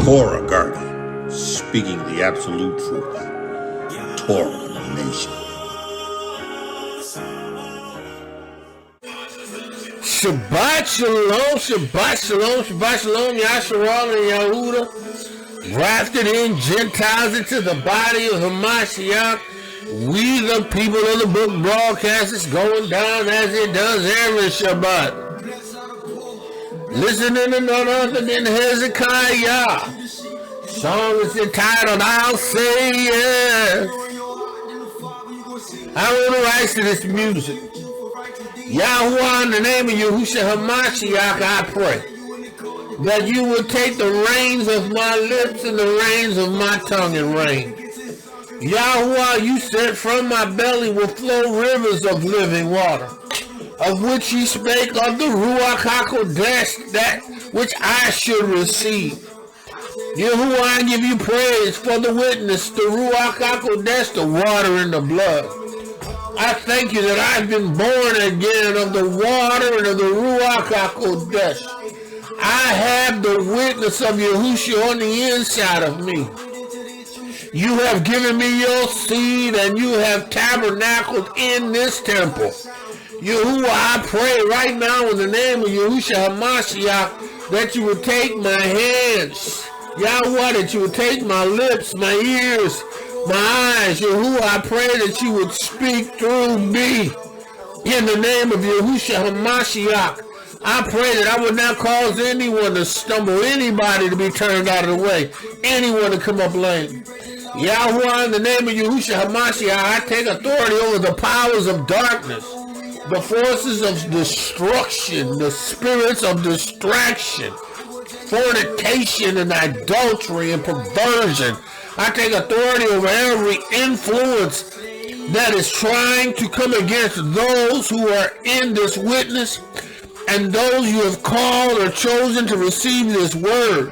Torah guardian, speaking the absolute truth. Torah nation. Shabbat shalom, Shabbat shalom, Shabbat shalom, Yasharal and Yahudah, grafted in Gentiles into the body of Hamashiach. We, the people of the book broadcast, is going down as it does every Shabbat. Listening to none other than Hezekiah. Song is entitled, I'll Say Yes. I own the rights to this music. Yahuah, in the name of Yahushua Hamashiach, I pray that you will take the reins of my lips and the reins of my tongue and reign. Yahuah, you said from my belly will flow rivers of living water, of which he spake of the Ruach HaKodesh, that which I should receive. Yahuah, I give you praise for the witness, the Ruach HaKodesh, the water and the blood. I thank you that I've been born again of the water and of the Ruach HaKodesh. I have the witness of Yahushua on the inside of me. You have given me your seed and you have tabernacled in this temple. Yahuah, I pray right now in the name of Yahushua HaMashiach that you would take my hands. Yahuah, that you would take my lips, my ears, my eyes. Yahuah, I pray that you would speak through me. In the name of Yahushua HaMashiach, I pray that I would not cause anyone to stumble, anybody to be turned out of the way, anyone to come up lame. Yahuah, in the name of Yahushua HaMashiach, I take authority over the powers of darkness, the forces of destruction, the spirits of distraction, fornication and adultery and perversion. I take authority over every influence that is trying to come against those who are in this witness and those you have called or chosen to receive this word.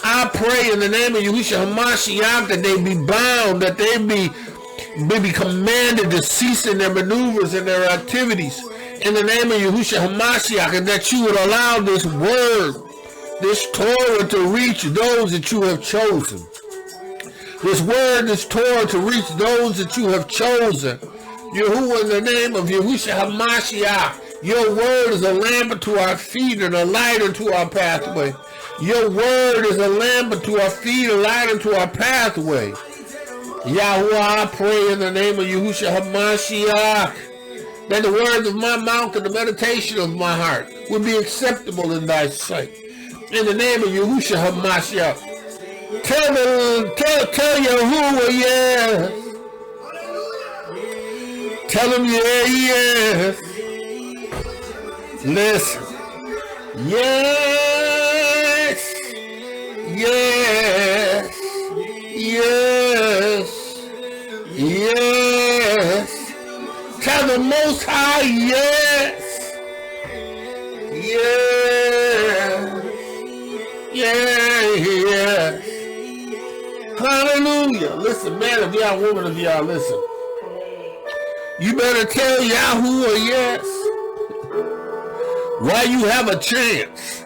I pray in the name of Yahushua HaMashiach that they be bound, that they be commanded to cease in their maneuvers and their activities in the name of Yahushua HaMashiach, and that you would allow this word, this Torah, to reach those that you have chosen. This word, this Torah, to reach those that you have chosen. Yahuah, in the name of Yahushua HaMashiach, your word is a lamp unto our feet and a light unto our pathway. Your word is a lamp unto our feet, a light unto our pathway. Yahuah, I pray in the name of Yahushua HaMashiach that the words of my mouth and the meditation of my heart will be acceptable in thy sight. In the name of Yahushua HaMashiach, tell Yahuah yes. Tell him yes. Listen. Yes. Yes. Yes. Yes. Tell the Most High yes. Yes. Yes. Hallelujah. Listen, man of y'all, woman of y'all, listen. You better tell Yahuah yes while you have a chance.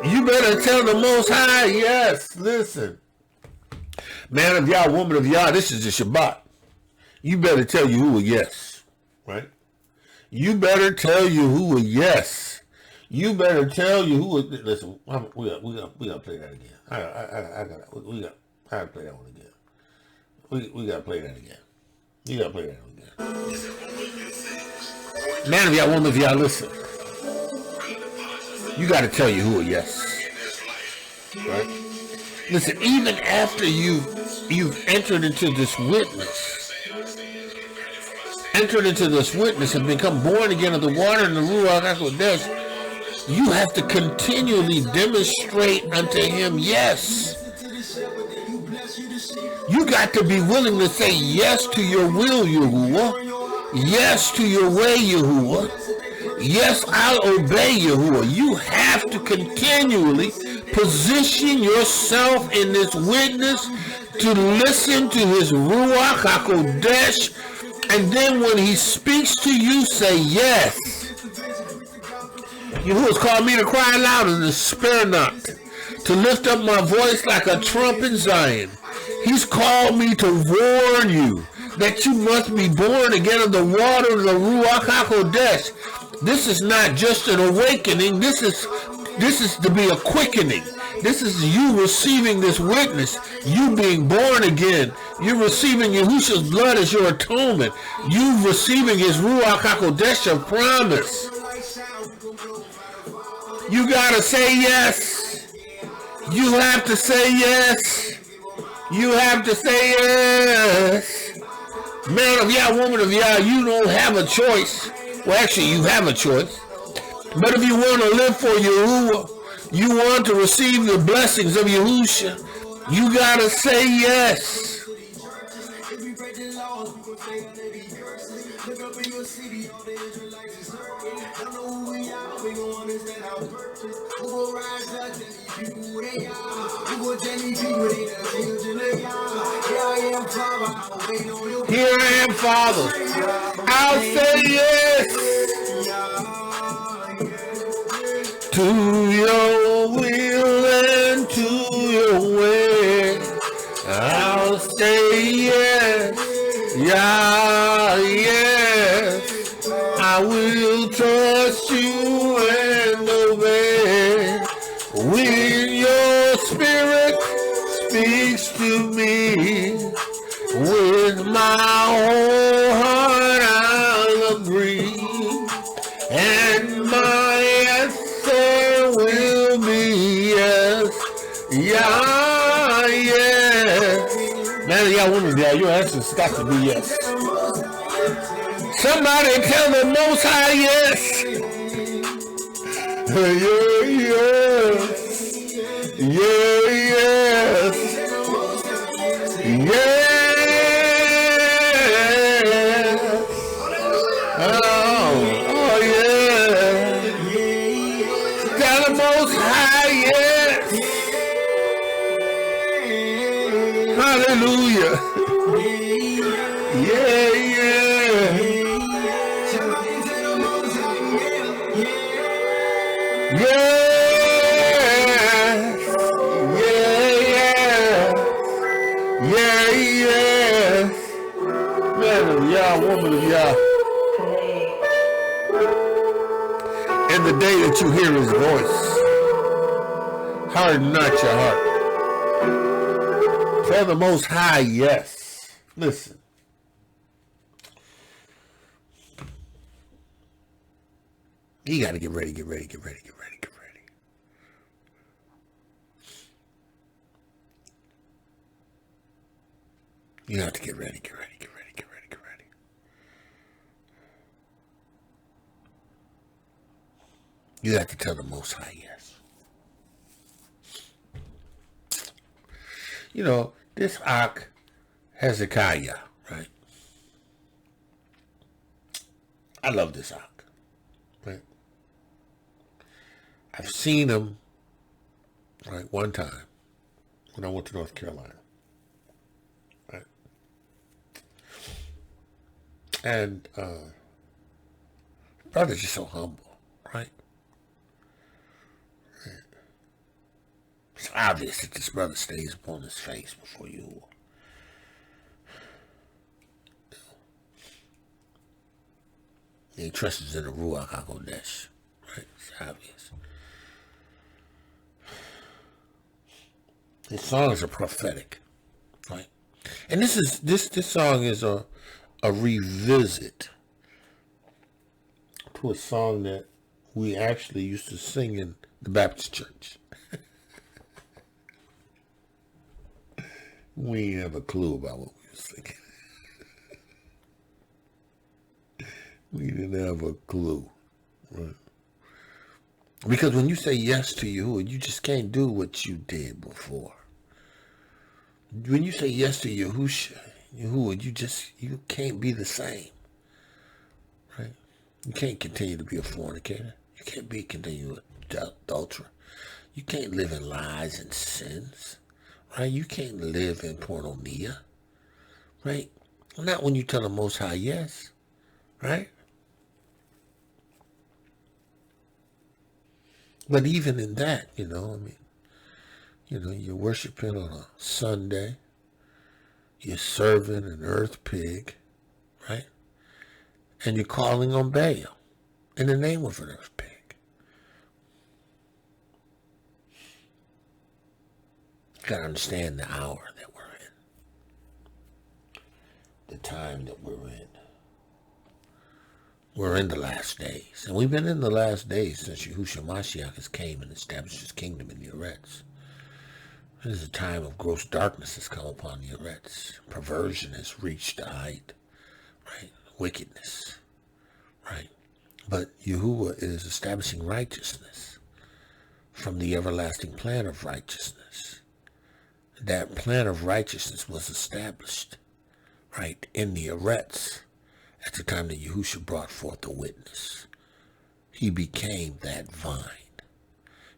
You better tell the Most High yes. Listen. Man of y'all, woman of y'all, this is the Shabbat. You better tell Yahuah yes. Right? You better tell Yahuah yes. You better tell Yahuah. Listen, we gotta play that again. I gotta play that one again. We gotta play that again. You gotta play that one again. Man of y'all, woman of y'all, listen. You gotta tell Yahuah yes. Right? Listen, even after you've entered into this witness, and become born again of the water and the Ruach HaKodesh, you have to continually demonstrate unto him yes. You got to be willing to say yes to your will, Yahuah. Yes to your way, Yahuah. Yes, I'll obey, Yahuah. You have to continually position yourself in this witness to listen to his Ruach HaKodesh, and then when he speaks to you, say yes. Yahuwah has called me to cry loud and to spare not, to lift up my voice like a trump in Zion. He's called me to warn you that you must be born again of the water of the Ruach HaKodesh. This is not just an awakening. This is to be a quickening. This is you receiving this witness. You being born again. You're receiving Yahushua's blood as your atonement. You receiving his Ruach HaKodesh of promise. You gotta say yes. You have to say yes. You have to say yes. Man of Yah, woman of Yah, you don't have a choice. Well, actually, you have a choice. But if you want to live for Yahuwah, you want to receive the blessings of Yahushua, you got to say yes. Here I am, Father. I'll say yes to your will and to your way. I'll say yes, yeah, yes. I will trust you and obey. When your spirit speaks to me, with my whole heart I'll agree, and my answer will be yes, yeah, yes. Man, y'all women, your answer's got to be yes. Somebody tell the Most High yes. Yeah, yes. Yeah, yes. Yeah. Oh, yeah. Tell the Most High, yes. Hallelujah. Yeah, yeah. Yeah, yeah. Man of Yah, woman of Yah. And the day that you hear his voice, harden not your heart. Tell the Most High yes. Listen. You got to get ready, get ready, get ready, get ready, get ready. You have to get ready, get ready, get ready, get ready, get ready. You have to tell the Most High yes. You know, this Ak Hezekiah, right? I love this Ak, right? I've seen him, right, one time when I went to North Carolina, right? And brother's just so humble, right? It's obvious that this brother stays upon his face before you. He trusts in the Ruach HaKodesh, right? It's obvious. His songs are prophetic, right? And this song is a revisit to a song that we actually used to sing in the Baptist church. We didn't have a clue about what we were singing. We didn't have a clue, right? Because when you say yes to Yahuwah, you just can't do what you did before. When you say yes to Yahuwah, you can't be the same, right? You can't continue to be a fornicator. You can't continue with adultery. You can't live in lies and sins, right? You can't live in pornography, right? Not when you tell the Most High yes, right? But even in that, you're worshiping on a Sunday. You're serving an earth pig, right? And you're calling on Baal in the name of an earth pig. You got to understand the hour that we're in. The time that we're in. We're in the last days. And we've been in the last days since Yahushua Mashiach has came and established his kingdom in the Eretz. It is a time of gross darkness has come upon the Eretz. Perversion has reached a height, right? Wickedness, right? But Yahuwah is establishing righteousness from the everlasting plan of righteousness. That plan of righteousness was established, right, in the Eretz at the time that Yahushua brought forth a witness. He became that vine.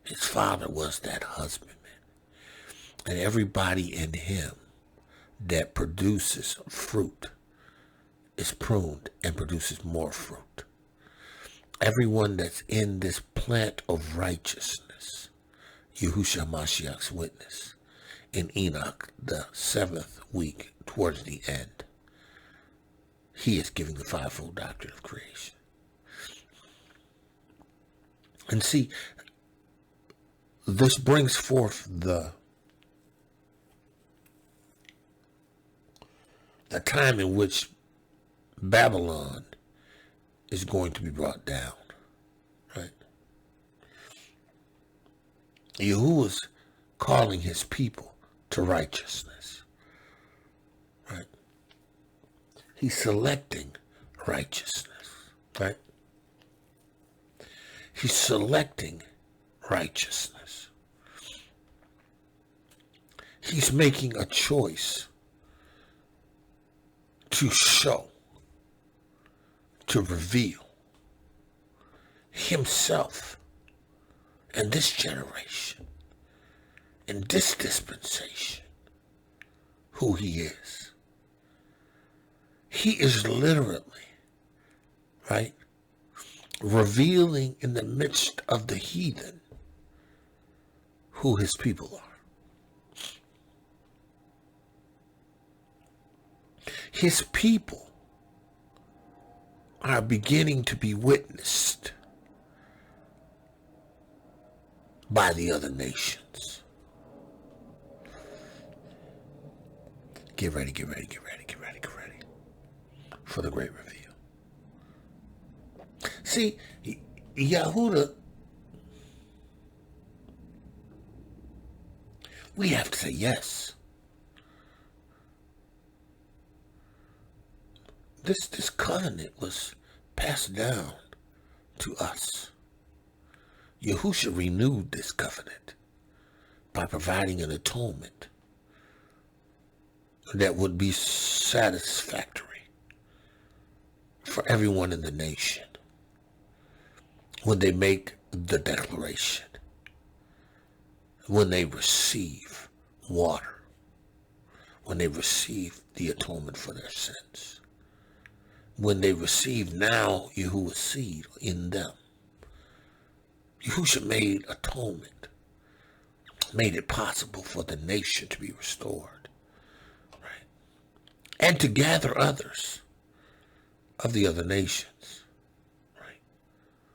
His father was that husbandman. And everybody in him that produces fruit is pruned and produces more fruit. Everyone that's in this plant of righteousness, Yahushua Mashiach's witness, in Enoch, the 7th week towards the end, he is giving the fivefold doctrine of creation. And see, this brings forth the time in which Babylon is going to be brought down, right? Yahuwah's calling his people to righteousness, right? He's selecting righteousness, right? He's selecting righteousness. He's making a choice to show, to reveal himself in this generation, in this dispensation, who he is. He is literally, right, revealing in the midst of the heathen who his people are. His people are beginning to be witnessed by the other nations. Get ready, get ready, get ready, get ready, get ready for the great reveal. See, Yahudah, we have to say yes. This covenant was passed down to us. Yahushua renewed this covenant by providing an atonement that would be satisfactory for everyone in the nation when they make the declaration, when they receive water, when they receive the atonement for their sins. When they receive now Yahuwah's seed in them. Yahushua made atonement, made it possible for the nation to be restored, right? And to gather others of the other nations, right?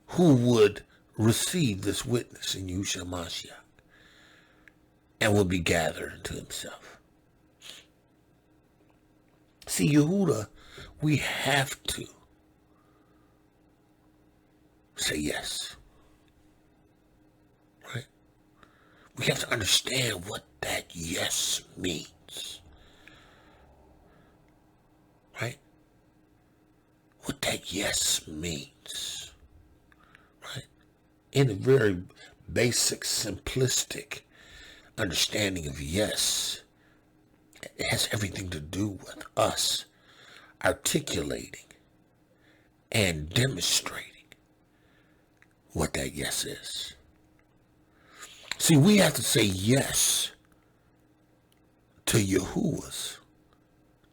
Who would receive this witness in Yahushua Mashiach and would be gathered unto himself. See, Yahudah, we have to say yes, right? We have to understand what that yes means, right? What that yes means, right? In a very basic, simplistic understanding of yes, it has everything to do with us articulating and demonstrating what that yes is. See, we have to say yes to Yahuwah's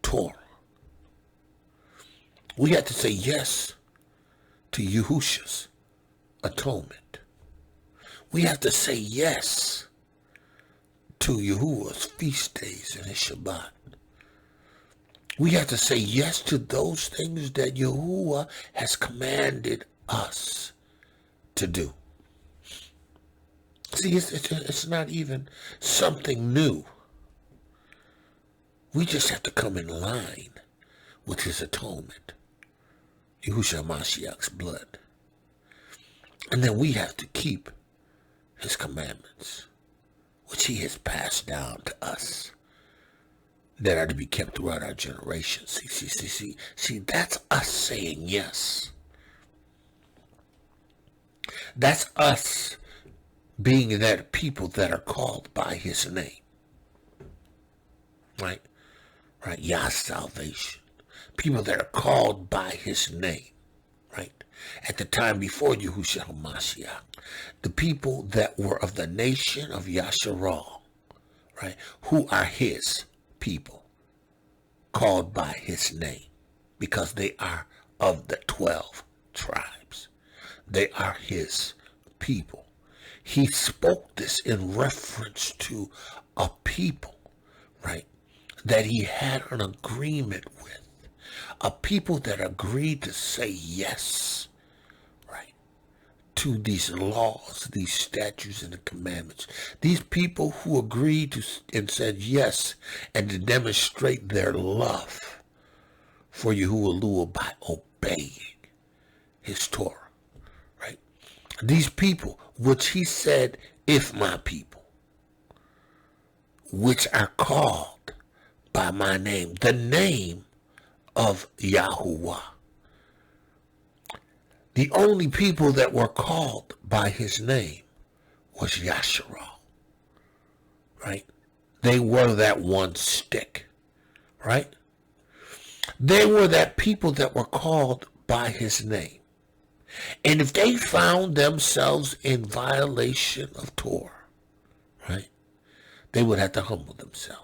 Torah. We have to say yes to Yahushua's atonement. We have to say yes to Yahuwah's feast days and his Shabbat. We have to say yes to those things that Yahuwah has commanded us to do. See, it's not even something new. We just have to come in line with his atonement, Yahushua Mashiach's blood. And then we have to keep his commandments, which he has passed down to us, that are to be kept throughout our generations. See, that's us saying yes. That's us being that people that are called by his name. Right? Yah's salvation. People that are called by his name. Right? At the time before Yahushua HaMashiach, the people that were of the nation of Yasharal, right, who are his people, called by his name, because they are of the 12 tribes. They are his people. He spoke this in reference to a people, right, that he had an agreement with. A people that agreed to say yes, right, to these laws, these statutes, and the commandments. These people who agreed to and said yes, and to demonstrate their love for Yahuwah by obeying his Torah, right? These people, which he said, if my people, which are called by my name, the name of Yahuwah. The only people that were called by his name was Yasharal, right? They were that one stick, right? They were that people that were called by his name. And if they found themselves in violation of Torah, right, they would have to humble themselves.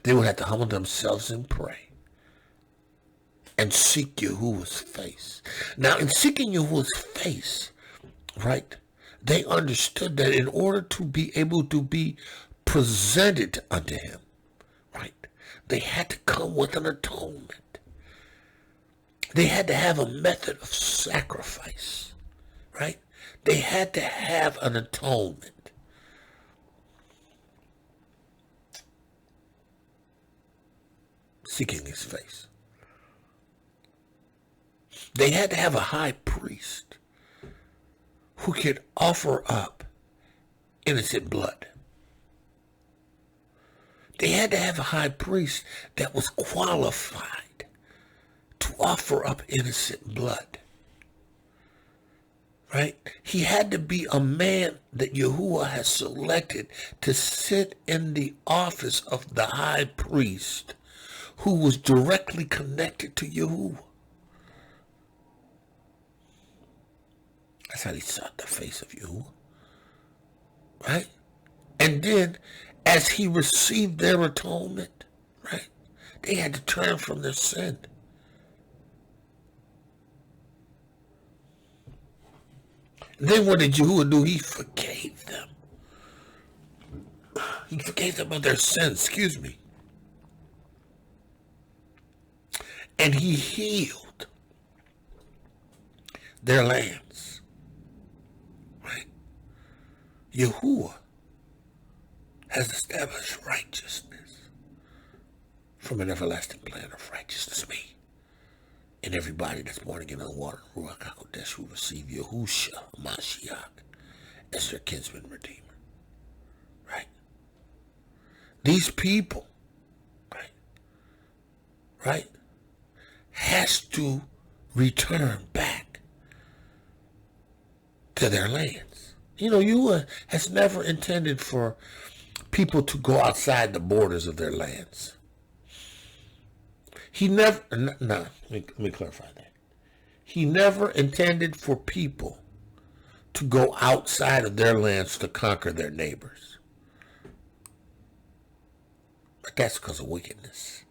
They would have to humble themselves and pray and seek Yahuwah's face. Now, in seeking Yahuwah's face, right, they understood that in order to be able to be presented unto him, right, they had to come with an atonement. They had to have a method of sacrifice, right? They had to have an atonement. Seeking his face. They had to have a high priest who could offer up innocent blood. They had to have a high priest that was qualified to offer up innocent blood. Right? He had to be a man that Yahuwah has selected to sit in the office of the high priest, who was directly connected to Yahuwah. That's how they sought the face of Yahuwah. Right? And then, as he received their atonement, right, they had to turn from their sin. And then what did Yahuwah do? He forgave them. He forgave them of their sins, And he healed their lands. Right? Yahuwah has established righteousness from an everlasting plan of righteousness. Me and everybody that's born again in the water, Ruach HaKodesh, who receive Yahushua Mashiach as their kinsman redeemer. Right? These people, right, has to return back to their lands. You know, Yahuwah has never intended for people to go outside the borders of their lands. He never, let me clarify that. He never intended for people to go outside of their lands to conquer their neighbors. But that's because of wickedness,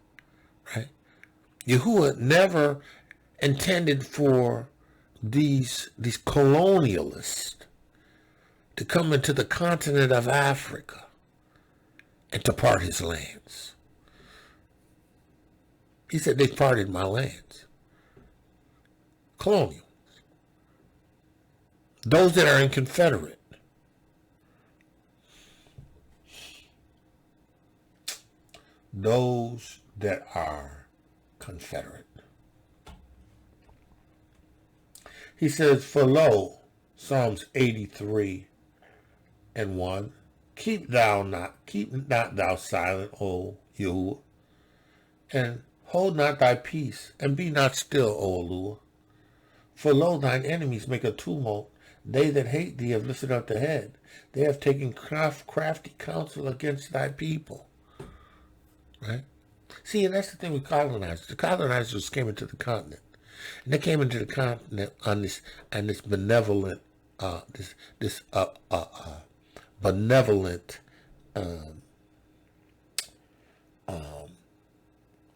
right? Yahuwah never intended for these colonialists to come into the continent of Africa and to part his lands. He said they parted my lands. Colonials. Those that are in Confederate. Those that are Confederate. He says, for lo, Psalms 83:1, keep not thou silent, O Yahuah, and hold not thy peace, and be not still, O Yahuah. For lo, thine enemies make a tumult. They that hate thee have lifted up the head. They have taken crafty counsel against thy people. Right? See, and that's the thing with colonizers. The colonizers came into the continent. And they came into the continent on this benevolent, benevolent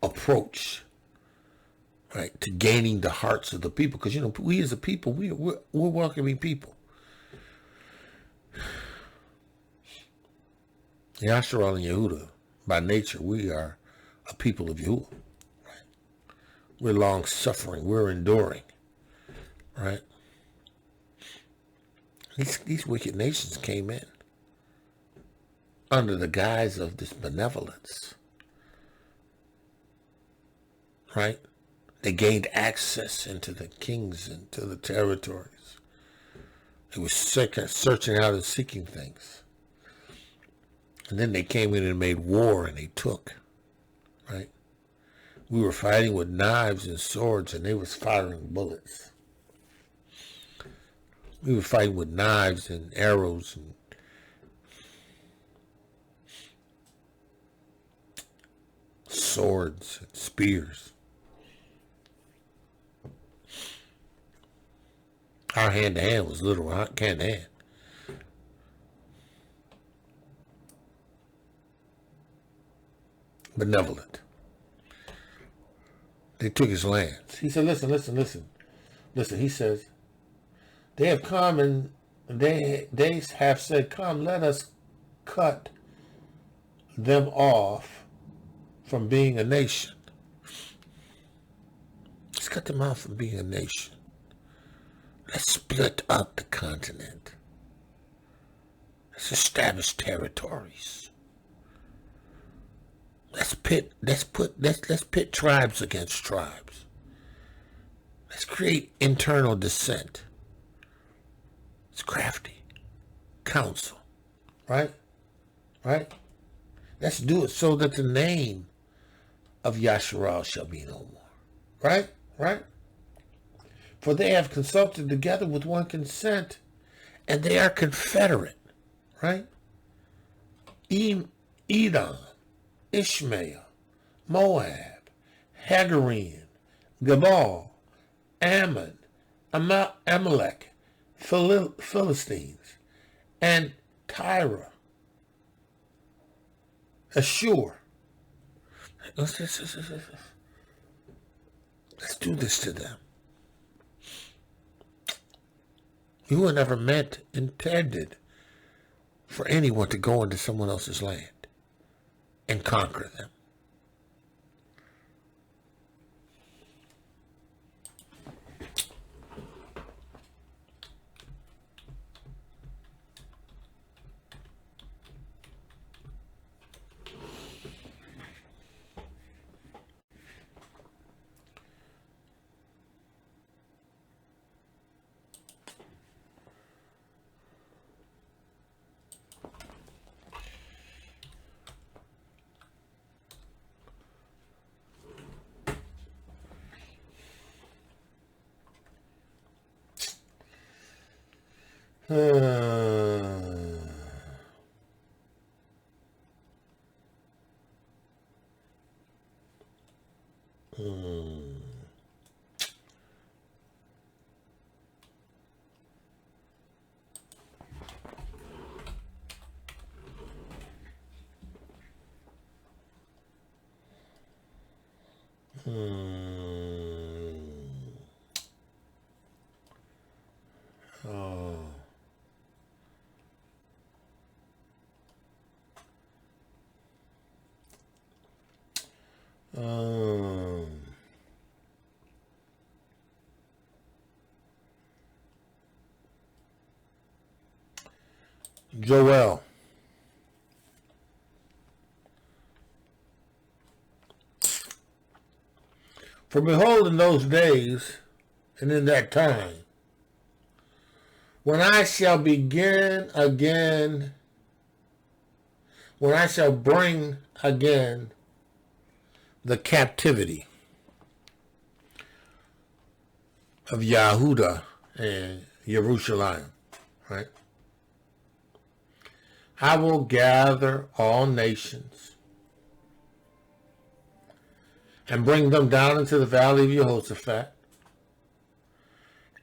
approach, right, to gaining the hearts of the people. Because, we as a people, we're welcoming people. Yashar and Yehuda, by nature, we are a people of Yahuah. We're long-suffering. We're enduring, right? These wicked nations came in under the guise of this benevolence, right? They gained access into the kings and to the territories. They were searching out and seeking things. And then they came in and made war and they took, right? We were fighting with knives and swords, and they was firing bullets. We were fighting with knives and arrows and swords and spears. Our hand-to-hand was literal hand-to-hand. Benevolent. They took his lands. He said, listen. Listen, he says, they have come and they have said, come, let us cut them off from being a nation. Let's cut them off from being a nation. Let's split up the continent. Let's establish territories. Let's pit tribes against tribes. Let's create internal dissent. It's crafty. Counsel. Right? Let's do it so that the name of Yasharal shall be no more. Right? For they have consulted together with one consent, and they are confederate. Right? Edom, Ishmael, Moab, Hagarean, Gabal, Ammon, Amalek, Philistines, and Tyre, Ashur. Let's do this to them. You were never intended for anyone to go into someone else's land and conquer them. Joel. For behold, in those days and in that time, when I shall begin again, when I shall bring again the captivity of Yehudah and Jerusalem, right? I will gather all nations and bring them down into the valley of Jehoshaphat,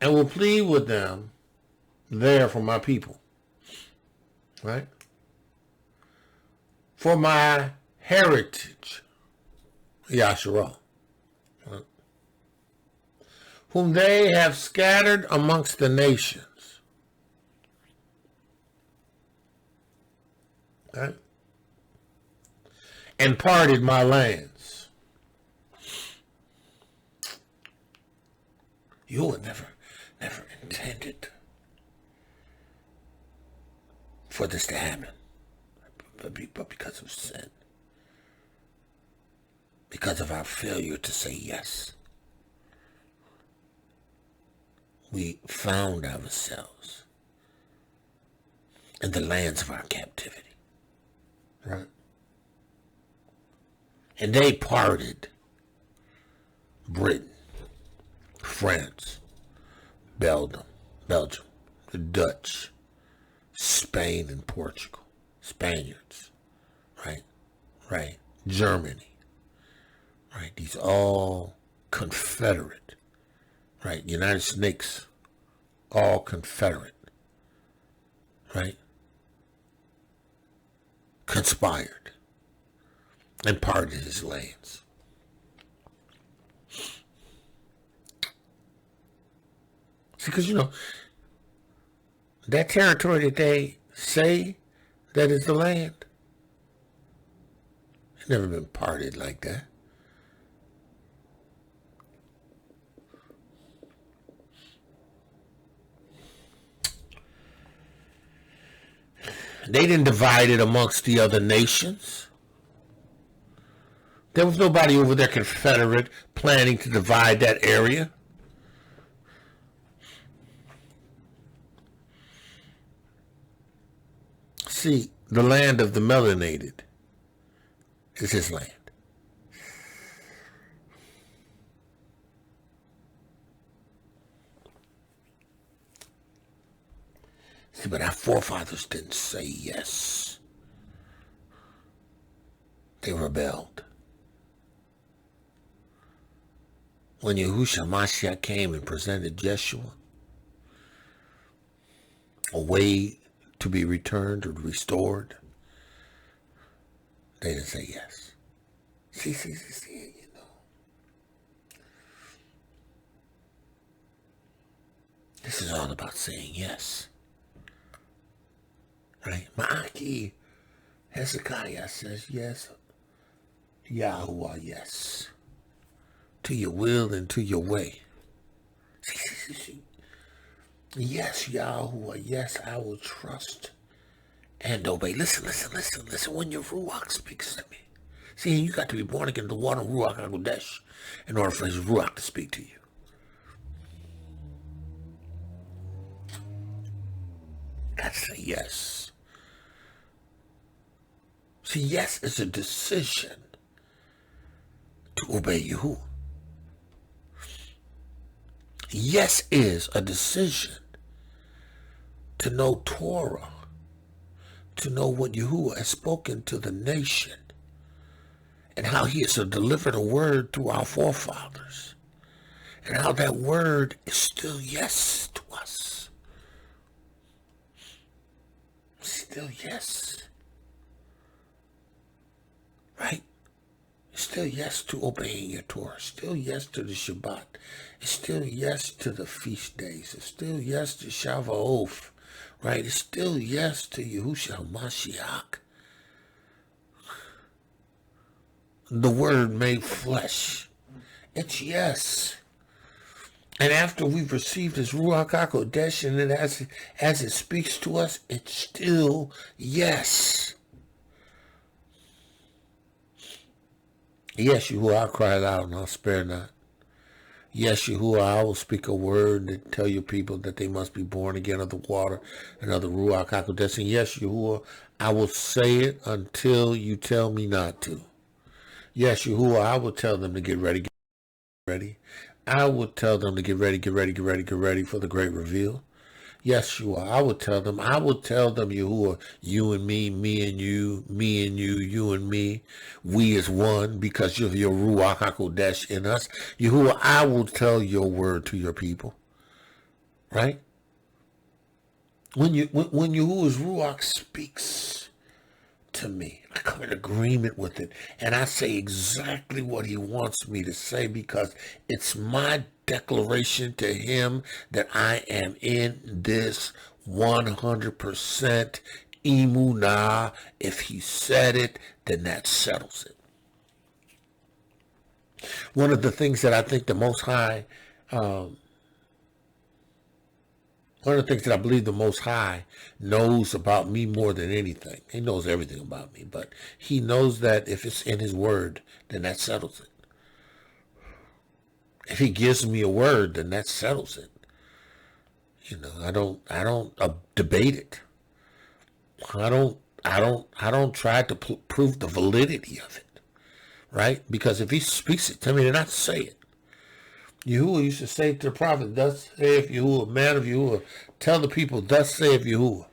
and will plead with them there for my people, right? For my heritage, Yasharah, right? Whom they have scattered amongst the nations, right? And parted my lands. You were never intended for this to happen, but because of sin, because of our failure to say yes, we found ourselves in the lands of our captivity, right? And they parted Britain, France, Belgium, the Dutch, Spain and Portugal, Spaniards, right, Germany, right, these all Confederate, right, United States, all Confederate, right, conspired and parted his lands. See, because, that territory that they say that is the land, it's never been parted like that. They didn't divide it amongst the other nations. There was nobody over there Confederate planning to divide that area. See, the land of the melanated is his land. See, but our forefathers didn't say yes. They rebelled. When Yahushua Mashiach came and presented Yeshua, a way to be returned or restored, they didn't say yes. See, This is all about saying yes. Right? Ma'aki Hezekiah says yes. Yahuwah, yes. To your will and to your way. See. Yes, Yahuwah, yes, I will trust and obey. Listen. When your Ruach speaks to me. See, you got to be born again in the water of Ruach HaKodesh in order for his Ruach to speak to you. Got to say yes. See, yes is a decision to obey Yahuwah. Yes is a decision to know Torah, to know what Yahuwah has spoken to the nation, and how he has delivered a word to our forefathers, and how that word is still yes to us. Still yes. Right? Still yes to obeying your Torah. Still yes to the Shabbat. It's still yes to the feast days. It's still yes to Shavuot. Right? It's still yes to Yahushua Mashiach. the word made flesh. It's yes. And after we've received his Ruach HaKodesh, and it as it speaks to us, it's still yes. Yes, Yahuwah, I'll cry loud and I'll spare not. Yes, Yahuwah, I will speak a word and tell your people that they must be born again of the water and of the Ruach HaKodesh. And yes, Yahuwah, I will say it until you tell me not to. Yes, Yahuwah, I will tell them to get ready, I will tell them to get ready for the great reveal. Yes, Yahuwah, I will tell them, Yahuwah, you and me and you, you and me, we as one, because of your Ruach HaKodesh in us. Yahuwah, I will tell your word to your people. Right? When Yahuwah's Ruach speaks to me, I come in agreement with it, and I say exactly what he wants me to say, because it's my declaration to him that I am in this 100% emunah. If he said it, then that settles it. One of the things that I think the Most High, one of the things that I believe the Most High knows about me more than anything. He knows everything about me, but he knows that if it's in his word, then that settles it. If he gives me a word, then that settles it. You know, I don't debate it. I don't try to prove the validity of it, right? Because if he speaks it to me, then I say it. Yahuwah used to say to the prophet, thus saith Yahuwah, man of Yahuwah, tell the people, thus saith Yahuwah.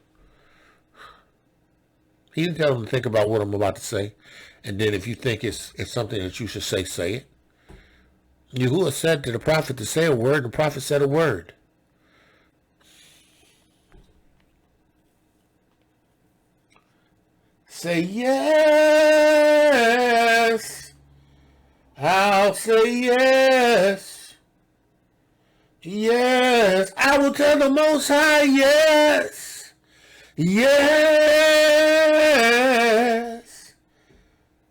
He didn't tell them to think about what I'm about to say. And then if you think it's something that you should say it. Yahuwah said to the prophet to say a word, and the prophet said a word. Say yes. I'll say yes. Yes. I will tell the Most High yes. Yes.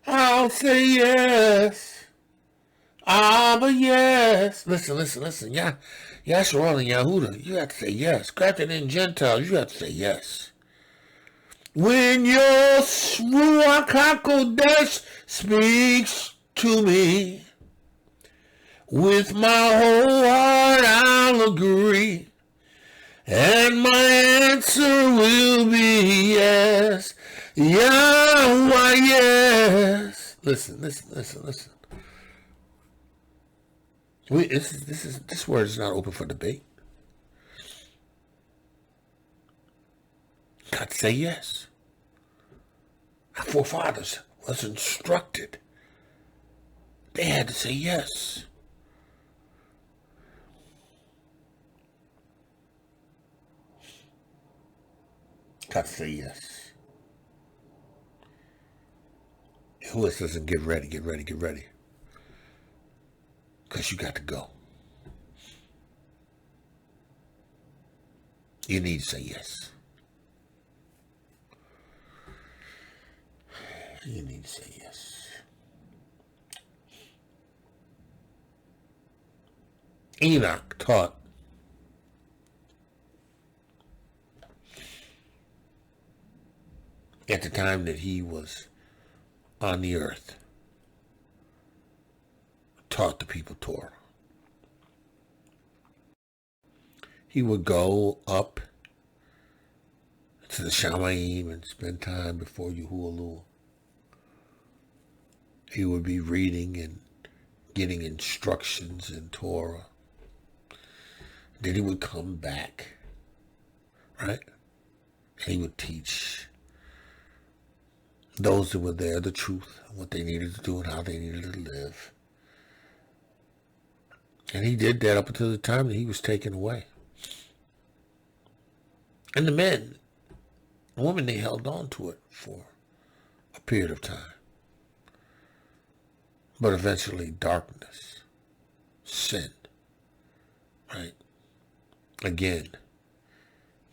I'll say yes. But yes. Listen. Yeah. Yashua and Yahudah, you have to say yes. Grafted in Gentiles, you have to say yes. When your Ruach HaKodesh speaks to me, with my whole heart I'll agree, and my answer will be yes. Yahuwah, yes. Listen. This word is not open for debate. Got to say yes. Our forefathers was instructed. They had to say yes. Got to say yes. Who else doesn't get ready? Because you got to go. You need to say yes. You need to say yes. Enoch taught at the time that he was on the earth, taught the people Torah. He would go up to the Shamayim and spend time before Yahuwah. He would be reading and getting instructions in Torah. Then he would come back, right? And he would teach those that were there the truth, what they needed to do and how they needed to live. And he did that up until the time that he was taken away. And the men, the women, they held on to it for a period of time. But eventually darkness, sin, right? Again,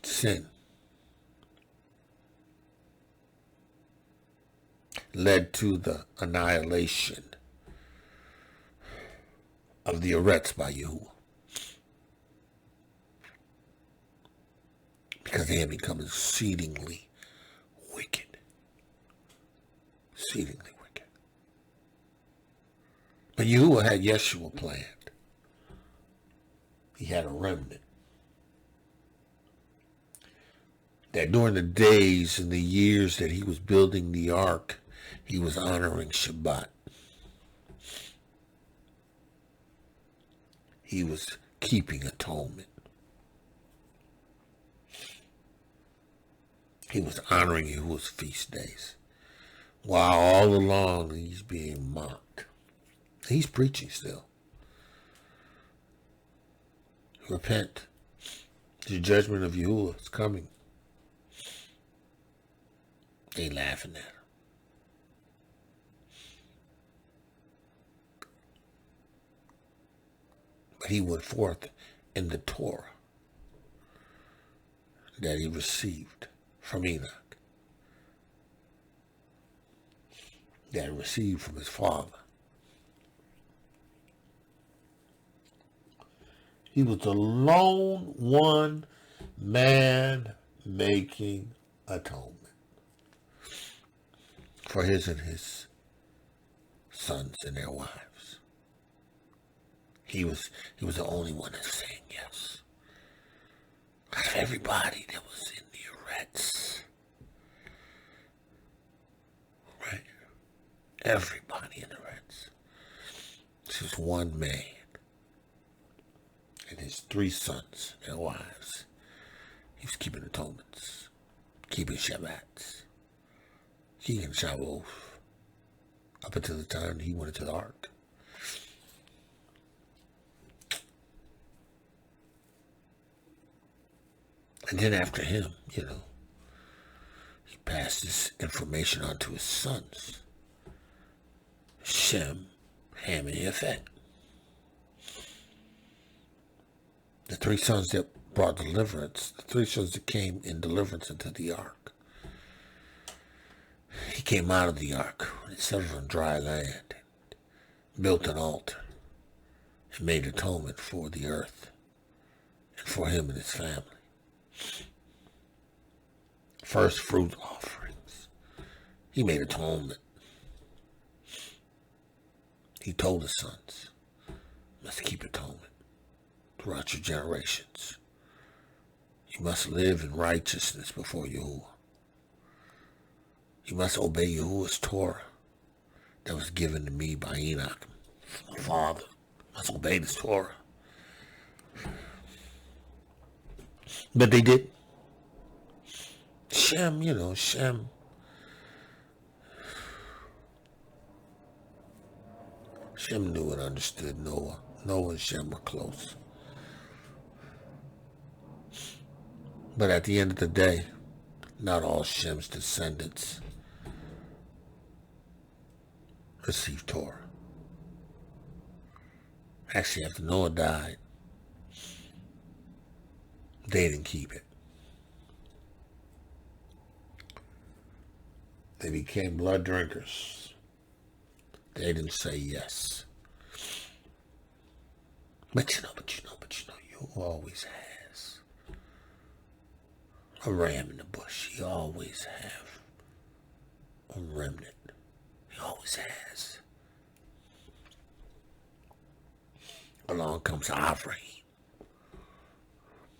sin. led to the annihilation of the Eretz by Yahuah. Because they had become exceedingly wicked. Exceedingly wicked. But Yahuah had Yeshua planned. He had a remnant. That during the days and the years that he was building the ark, he was honoring Shabbat. He was keeping atonement. He was honoring Yahuwah's feast days. While all along he's being mocked. He's preaching still. Repent. The judgment of Yahuwah is coming. They laughing at him. But he went forth in the Torah that he received from Enoch, that he received from his father. He was the lone one man making atonement for his and his sons and their wives. He was the only one that's saying yes. Out of everybody that was in the Eretz. Right? Everybody in the Eretz. This is one man. And his 3 sons and wives. He was keeping atonements. Keeping Shabbats. Keeping Shavuot. Up until the time he went into the ark. And then after him, he passed this information on to his sons. Shem, Ham, and Yafet. The 3 sons that brought deliverance, the 3 sons that came in deliverance into the ark. He came out of the ark when it settled on dry land, built an altar, and made atonement for the earth, and for him and his family. First fruit offerings. He made atonement. He told his sons, must keep atonement throughout your generations. You must live in righteousness before Yahuwah. You must obey Yahuwah's Torah that was given to me by Enoch, my father. You must obey this Torah. But they did. Shem. Shem knew and understood Noah. Noah and Shem were close. But at the end of the day, not all Shem's descendants received Torah. Actually, after Noah died, they didn't keep it. They became blood drinkers. They didn't say yes. But you always has a ram in the bush. You always have a remnant. He always has. Along comes Avraham,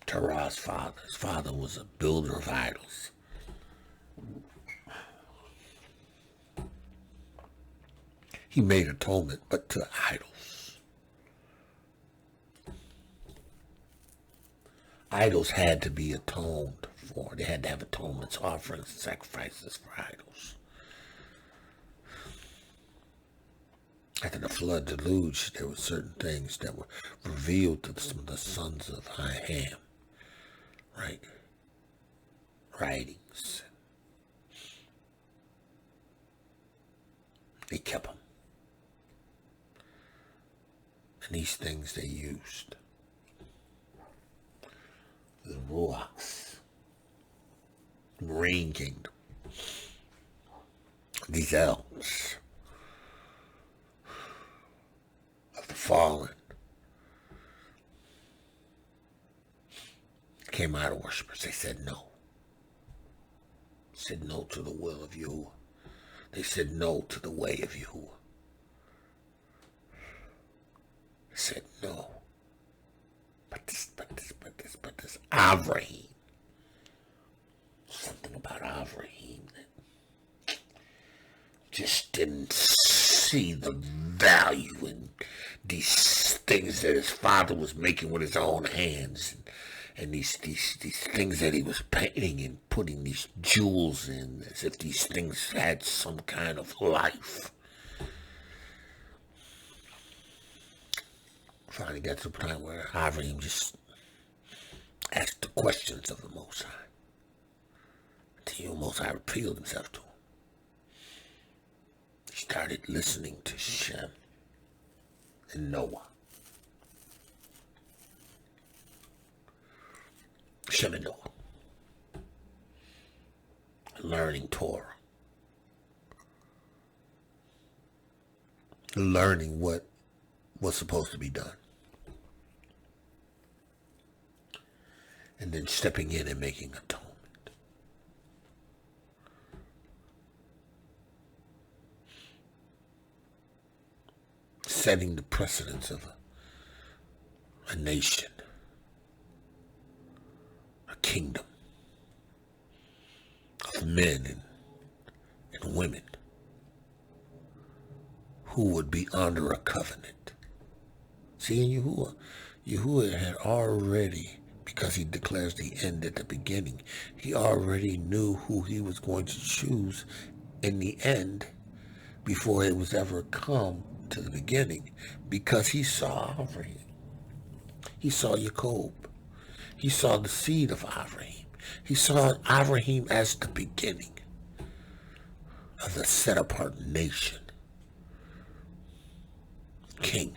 Terah's father. His father was a builder of idols. He made atonement, but to idols. Idols had to be atoned for. They had to have atonements, offerings, and sacrifices for idols. After the flood deluge, there were certain things that were revealed to some of the sons of Ham, right? Writings. They kept them. And these things they used. The Ruachs, Marine Kingdom, these elves of the fallen came out of worshipers. They said no. Said no to the will of Yahuah. They said no to the way of Yahuah. They said no. But this. Avraham. Something about Avraham that just didn't see the value in these things that his father was making with his own hands. And these things that he was painting and putting these jewels in as if these things had some kind of life. Finally got to the point where Avraham just asked the questions of the Most High. Until the Most High revealed himself to him. He started listening to Shem and Noah. Shem and Noah. Learning Torah. Learning what was supposed to be done. And then stepping in and making atonement. Setting the precedence of a nation. Kingdom of men and women who would be under a covenant. See, in Yahuah had already, because he declares the end at the beginning, he already knew who he was going to choose in the end before it was ever come to the beginning, because he saw Avraham. He saw Jacob. He saw the seed of Avraham. He saw Avraham as the beginning of the set-apart nation, king,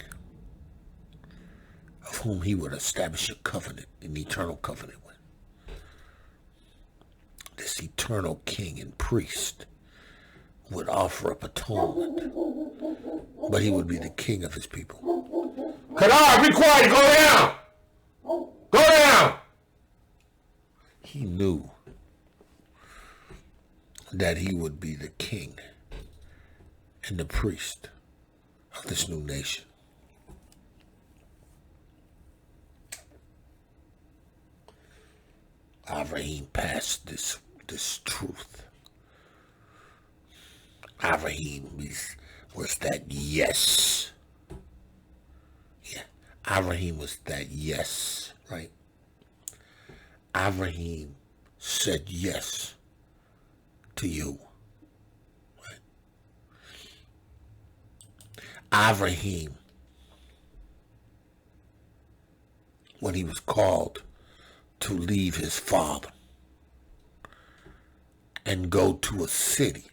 of whom he would establish a covenant, an eternal covenant with. This eternal king and priest would offer up atonement, but he would be the king of his people. Kadar, be quiet, go down! Go down! He knew that he would be the king and the priest of this new nation. Avraham passed this truth. Avraham was that yes. Yeah, Avraham was that yes, right? Avraham said yes to you. Right? Avraham, when he was called to leave his father and go to a city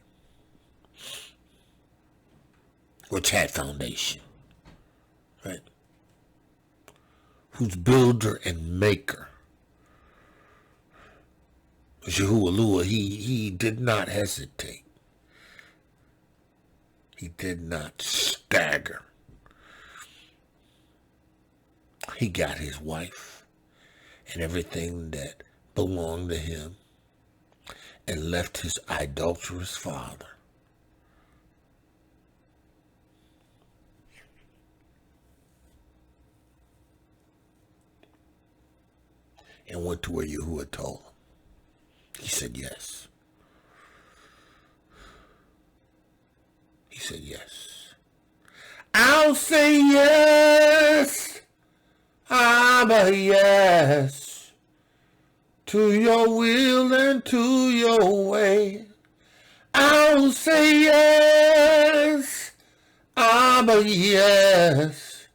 which had foundation, right? Whose builder and maker Yahuah, he did not hesitate. He did not stagger. He got his wife and everything that belonged to him and left his idolatrous father. And went to where Yahuah told him. He said yes. He said yes. I'll say yes, Abba, yes, to your will and to your way. I'll say yes, Abba, yes,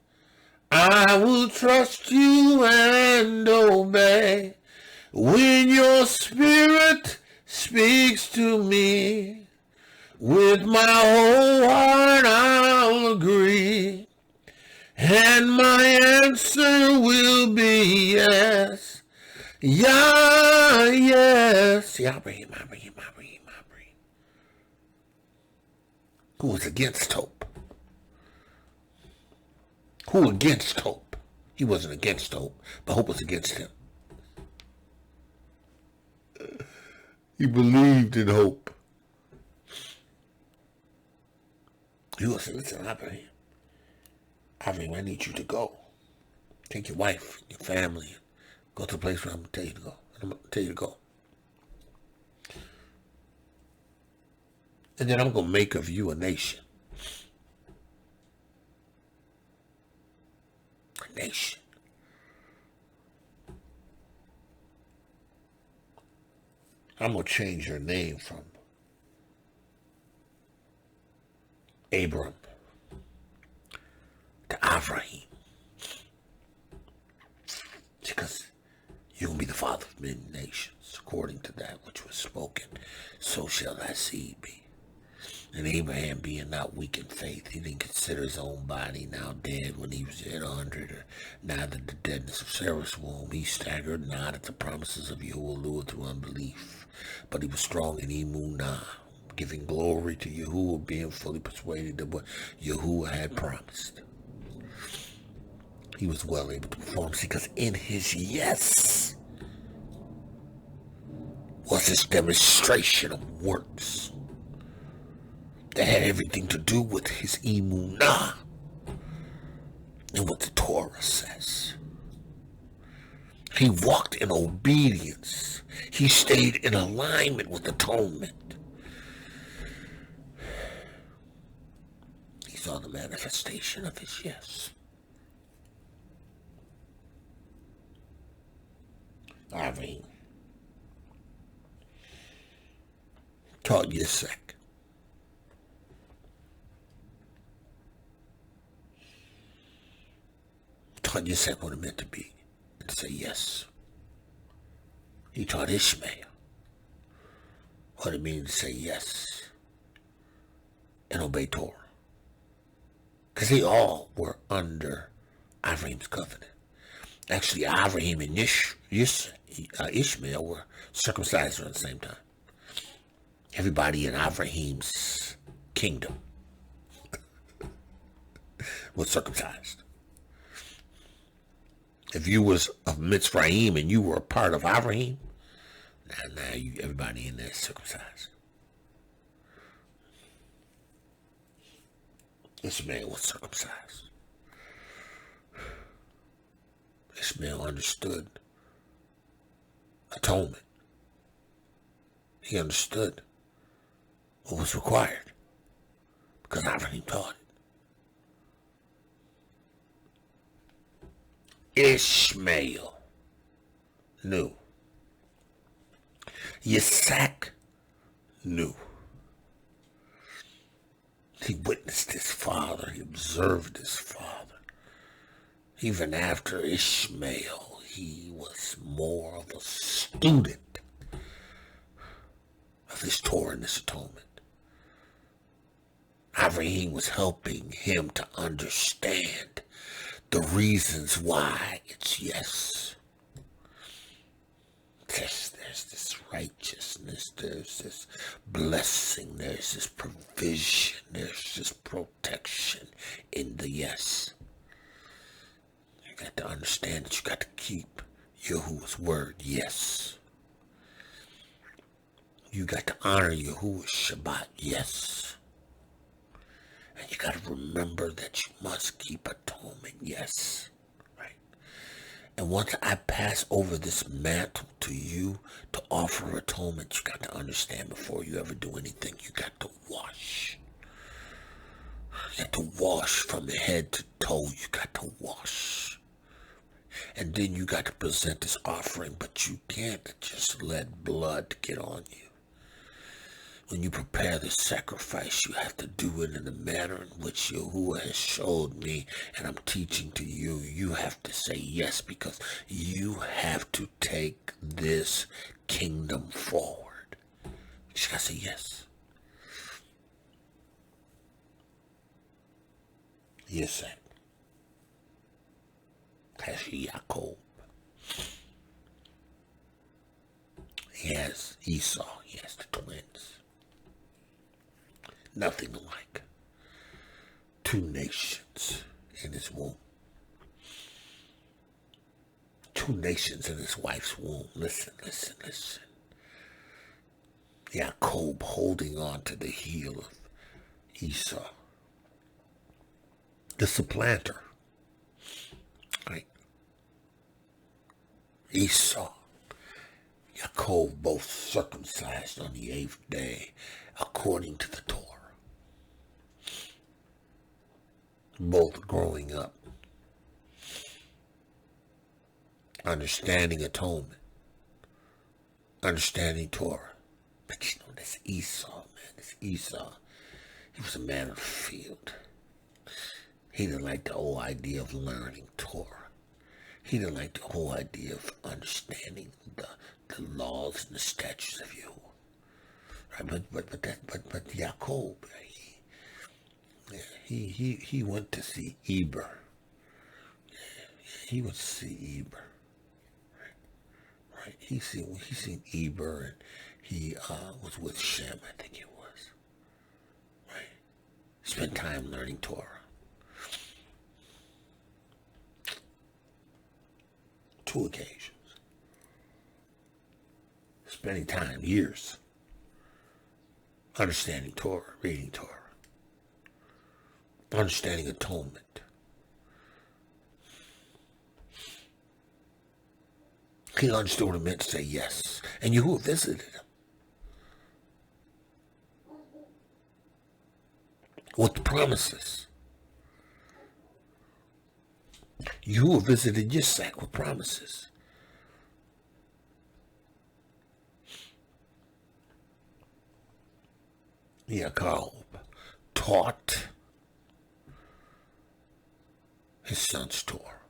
I will trust you and obey. When your spirit speaks to me, with my whole heart I'll agree, and my answer will be yes. Yeah, yes. Abraham. who was against hope. Who against hope? He wasn't against hope, but hope was against him. He believed in hope. He was saying, listen, Abraham, I need you to go. Take your wife, your family, and go to the place where I'm going to tell you to go. I'm going to tell you to go. And then I'm going to make of you a nation. A nation. I'm going to change your name from Abram to Avraham. Because you're going to be the father of many nations, according to that which was spoken. So shall thy seed be. And Abraham, being not weak in faith, he didn't consider his own body now dead when he was yet 100, or neither the deadness of Sarah's womb. He staggered not at the promises of Yahuah through unbelief, but he was strong in emunah, giving glory to Yahuah, being fully persuaded that what Yahuah had promised, he was well able to perform. See, because in his yes was his demonstration of works that had everything to do with his emunah and what the Torah says. He walked in obedience. He stayed in alignment with atonement. He saw the manifestation of his yes. Avraham taught Yitzhak. Taught Yitzhak what it meant to be and to say yes. He taught Ishmael what it means to say yes and obey Torah. Because they all were under Avraham's covenant. Actually, Avraham and Ishmael were circumcised around the same time. Everybody in Abraham's kingdom was circumcised. If you was of Mitzrayim and you were a part of Avraham, now everybody in there is circumcised. Ishmael was circumcised. Ishmael understood atonement. He understood what was required because Abraham taught it. Ishmael knew. Yitzhak knew. He witnessed his father. He observed his father. Even after Ishmael, he was more of a student of his Torah and his atonement. Avraham was helping him to understand the reasons why it's yes. There's this righteousness, there's this blessing, there's this provision, there's this protection in the yes. You got to understand that you got to keep Yahuwah's word, yes. You got to honor Yahuwah's Shabbat, yes. And you got to remember that you must keep atonement, yes. Right? And once I pass over this mantle to you to offer atonement, you got to understand before you ever do anything, you got to wash. You got to wash from head to toe. You got to wash. And then you got to present this offering, but you can't just let blood get on you. When you prepare the sacrifice, you have to do it in the manner in which Yahuwah has showed me, and I'm teaching to you. You have to say yes, because you have to take this kingdom forward. You just got to say yes. Yes, sir. Yaakov. He has Esau. He has the twins. Nothing alike. 2 nations in his womb. 2 nations in his wife's womb. Listen. Jacob holding on to the heel of Esau, the supplanter. Right? Esau, Jacob, both circumcised on the 8th day, according to the Torah. Both growing up, understanding atonement, understanding Torah. But you know, this Esau, man, this Esau, he was a man of the field. He didn't like the whole idea of learning Torah. He didn't like the whole idea of understanding the laws and the statutes of Yahuah. Right? But Jacob, he went to see Eber. He went to see Eber. Right? He seen Eber, and he was with Shem, I think it was. Right? Spent time learning Torah. 2 occasions. Spending time, years, understanding Torah, reading Torah, understanding atonement. He understood what it meant to say yes. And Yahuah visited him with the promises. Yahuah visited Yitzhak with promises. Jacob taught his sons Torah.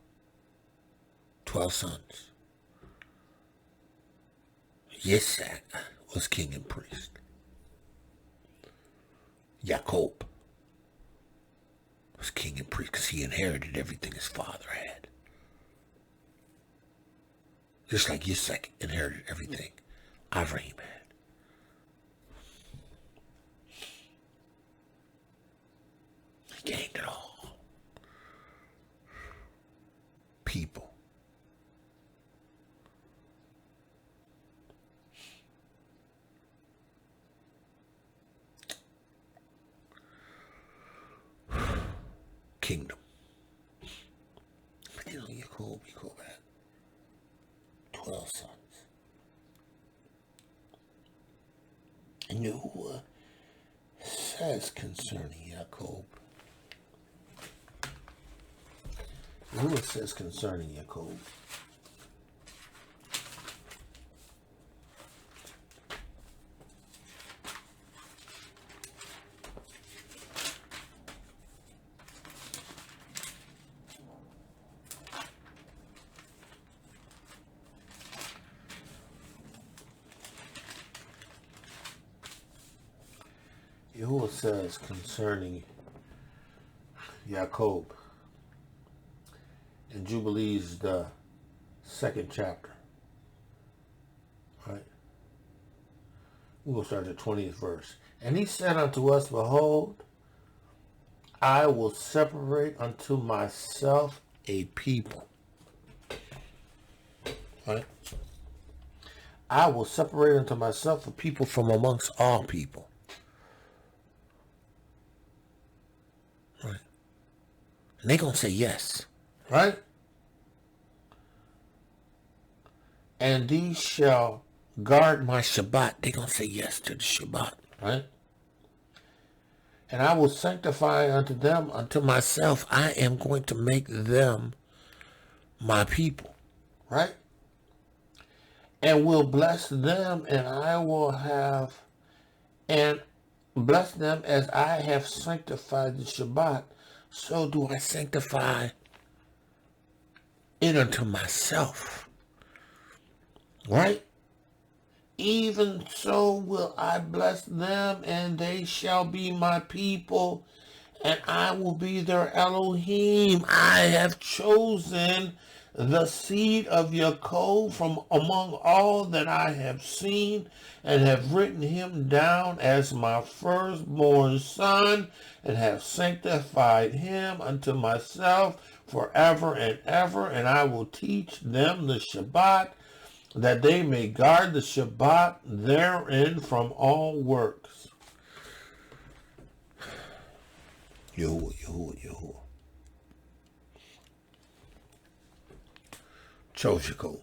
12 sons. Yitzhak was king and priest. Jacob was king and priest because he inherited everything his father had. Just like Yitzhak inherited everything Avraham had. He gained it all. People. Kingdom. But you know, Jacob had 12 sons. And Yahuah says concerning Jacob. Yahuah says concerning Jacob. Yahuah says concerning Jacob in Jubilees, the 2nd chapter. Right? We're going to start at the 20th verse. And he said unto us, Behold, I will separate unto myself a people. Right? I will separate unto myself a people from amongst all people. Right? And they're going to say yes. Right? And these shall guard my Shabbat. They're going to say yes to the Shabbat. Right? And I will sanctify unto them, unto myself. I am going to make them my people. Right? And will bless them, and I will have, and bless them as I have sanctified the Shabbat. So do I sanctify it unto myself. Right? Even so will I bless them, and they shall be my people, and I will be their Elohim. I have chosen the seed of Yaakov from among all that I have seen, and have written him down as my firstborn son, and have sanctified him unto myself forever and ever. And I will teach them the Shabbat, that they may guard the Shabbat therein from all works. Yahuah, Yahuah, Yahuah. Chose Yaakov.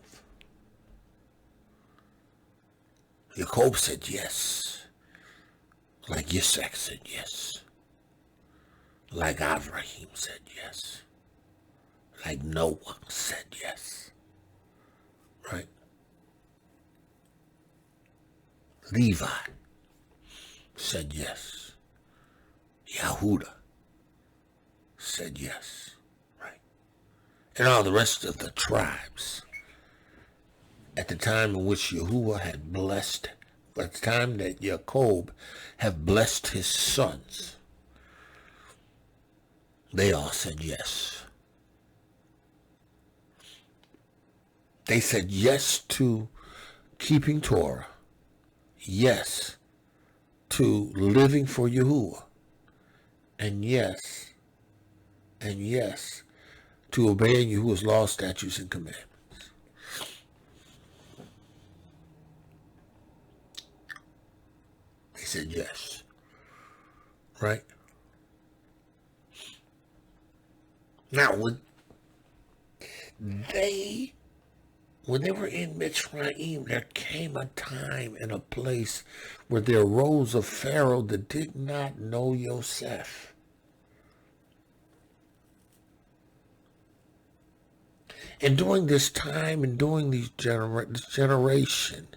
Yaakov said yes. Like Yitzhak said yes. Like Avraham said yes. Like Noah said yes. Right? Levi said yes. Yehudah said yes. Right? And all the rest of the tribes, at the time in which Yahuah had blessed, at the time that Yaakov had blessed his sons, they all said yes. They said yes to keeping Torah, yes to living for Yahuah, and yes to obeying Yahuah's laws, statutes, and commandments. They said yes. Right? Now, when they were in Mitzrayim, there came a time and a place where there arose a Pharaoh that did not know Yosef. And during this time and during this generation,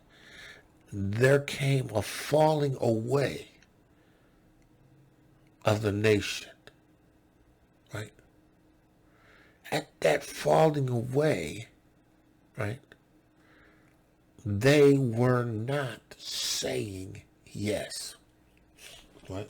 there came a falling away of the nation. Right? At that falling away, right, they were not saying yes. What?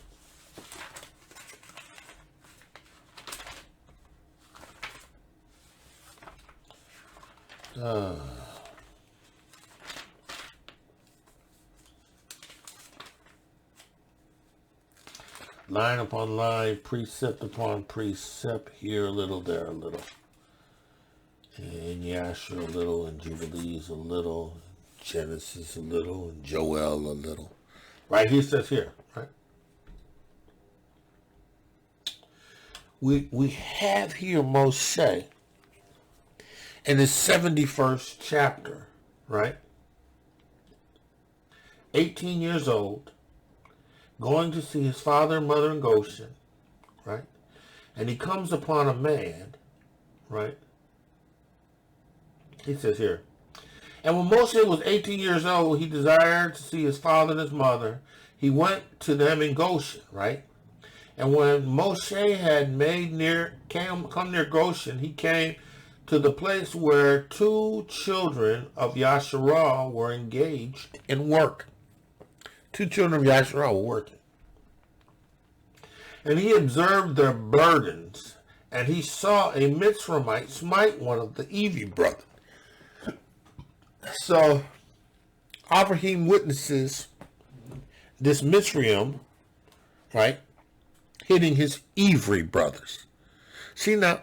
Line upon line, precept upon precept, here a little, there a little. And Yasher a little, and Jubilees a little, Genesis a little, and Joel a little. Right, he says here, right? We have here Moshe in his 71st chapter, right? 18 years old, going to see his father and mother in Goshen, right? And he comes upon a man, right? He says here, and when Moshe was 18 years old, he desired to see his father and his mother. He went to them in Goshen, right? And when Moshe had come near Goshen, he came to the place where two children of Yasharah were engaged in work. Two children of Yasharah were working. And he observed their burdens, and he saw a Mitzrayimite smite one of the Evi brothers. So, Abraham witnesses this Mitzrayim, right, hitting his Ivri brothers. See now,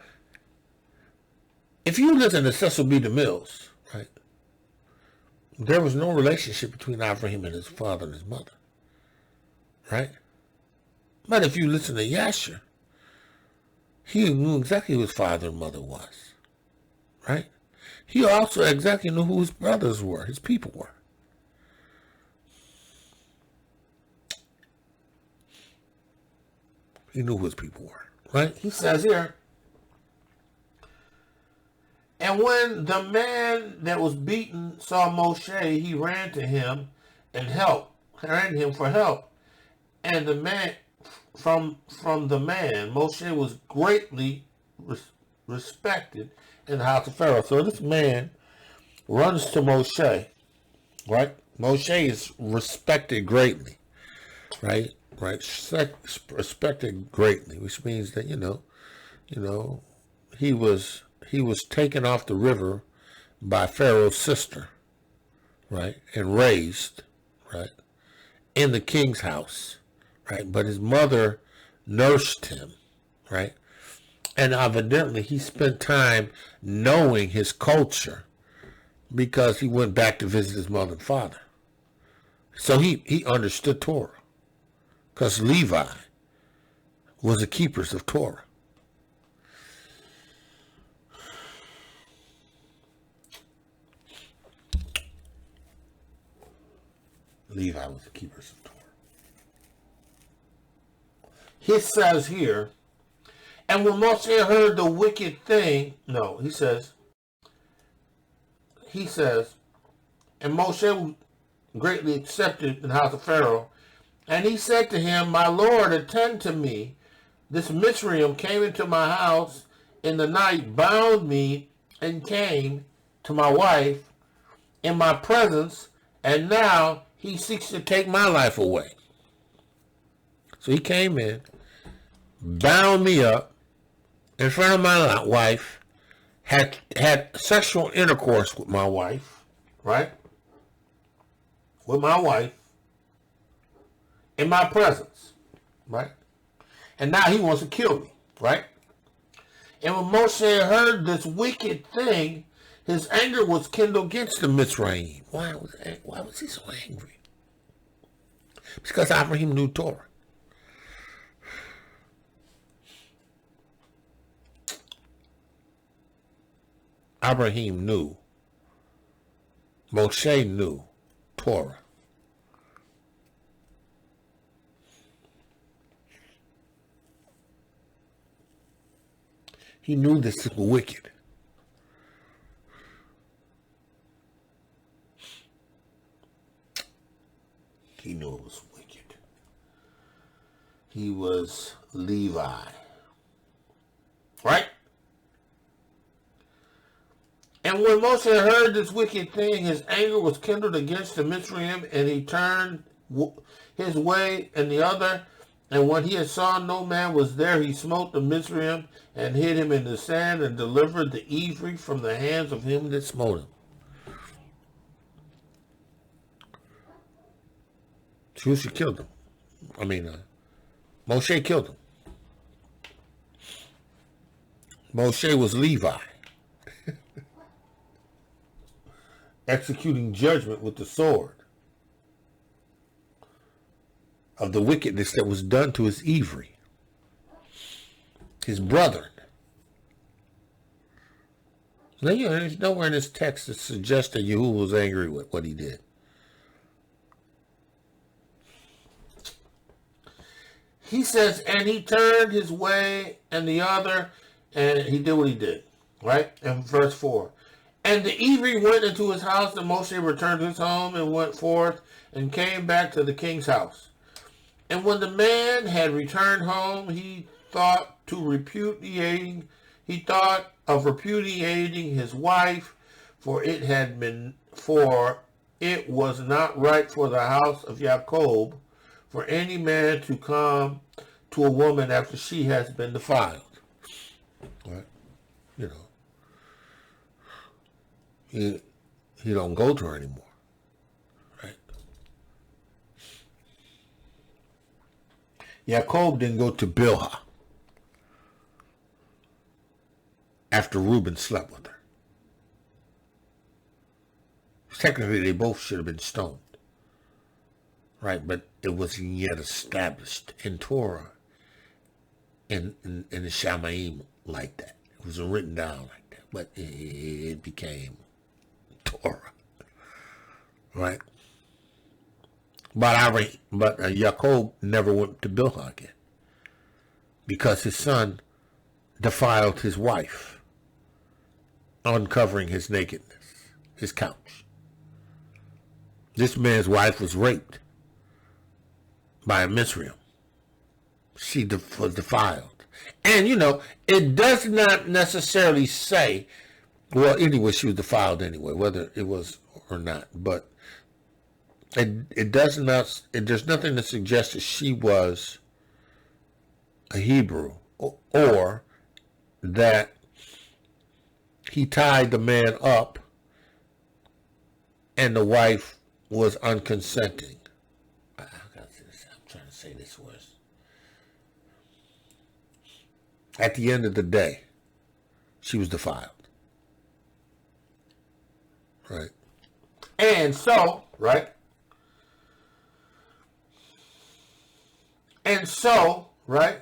if you listen to Cecil B. DeMille's, right, there was no relationship between Abraham and his father and his mother, right? But if you listen to Yasher, he knew exactly who his father and mother was, right? He also exactly knew who his brothers were, his people were. He knew who his people were, right? He says here, and when the man that was beaten saw Moshe, he ran to him for help. And the man, from the man, Moshe was greatly respected in the house of Pharaoh. So this man runs to Moshe, right? Moshe is respected greatly, right? Respected greatly, which means that, he was he was taken off the river by Pharaoh's sister, right, and raised, right, in the king's house, right, but his mother nursed him, right, and evidently he spent time knowing his culture because he went back to visit his mother and father. So he understood Torah because Levi was the keepers of Torah. Levi was the keepers of Torah. He says here, and when Moshe heard the wicked thing, no, he says, and Moshe greatly accepted in the house of Pharaoh, and he said to him, my Lord, attend to me. This Mitzrayim came into my house in the night, bound me, and came to my wife in my presence, and now he seeks to take my life away. So he came in, bound me up in front of my wife, had sexual intercourse with my wife, right? With my wife in my presence, right? And now he wants to kill me, right? And when Moshe heard this wicked thing, his anger was kindled against the Mitzrayim. Why was he so angry? Because Abraham knew Torah. Abraham knew. Moshe knew Torah. He knew this was wicked. He knew it was wicked. He was Levi. Right? And when Moshe heard this wicked thing, his anger was kindled against the Mitzrayim, and he turned his way and the other. And when he had saw no man was there, he smote the Mitzrayim and hid him in the sand and delivered the Ivri from the hands of him that smote him. Shusha killed him. Moshe killed him. Moshe was Levi. Executing judgment with the sword of the wickedness that was done to his Ivri, his brethren. Now, there's nowhere in this text that suggests that Yahuah was angry with what he did. He says, and he turned his way and the other, and he did what he did. Right? In verse 4. And the Ivri went into his house, and Moshe returned to his home and went forth and came back to the king's house. And when the man had returned home, he thought of repudiating his wife, for it was not right for the house of Jacob for any man to come to a woman after she has been defiled. Right? He don't go to her anymore. Right? Jacob didn't go to Bilhah after Reuben slept with her. Technically, they both should have been stoned. Right? But it wasn't yet established in Torah, in the Shamaim like that. It wasn't written down like that. But it became Torah. Right? But Jacob never went to Bilhah again because his son defiled his wife, uncovering his nakedness, his couch. This man's wife was raped by a Mitzrayim. She was defiled. And, it does not necessarily say, well, anyway, she was defiled anyway, whether it was or not. But it does not, there's nothing to suggest that she was a Hebrew or that he tied the man up, and the wife was unconsenting. I'm trying to say this worse. At the end of the day, she was defiled. Right? And so, right? And so, right?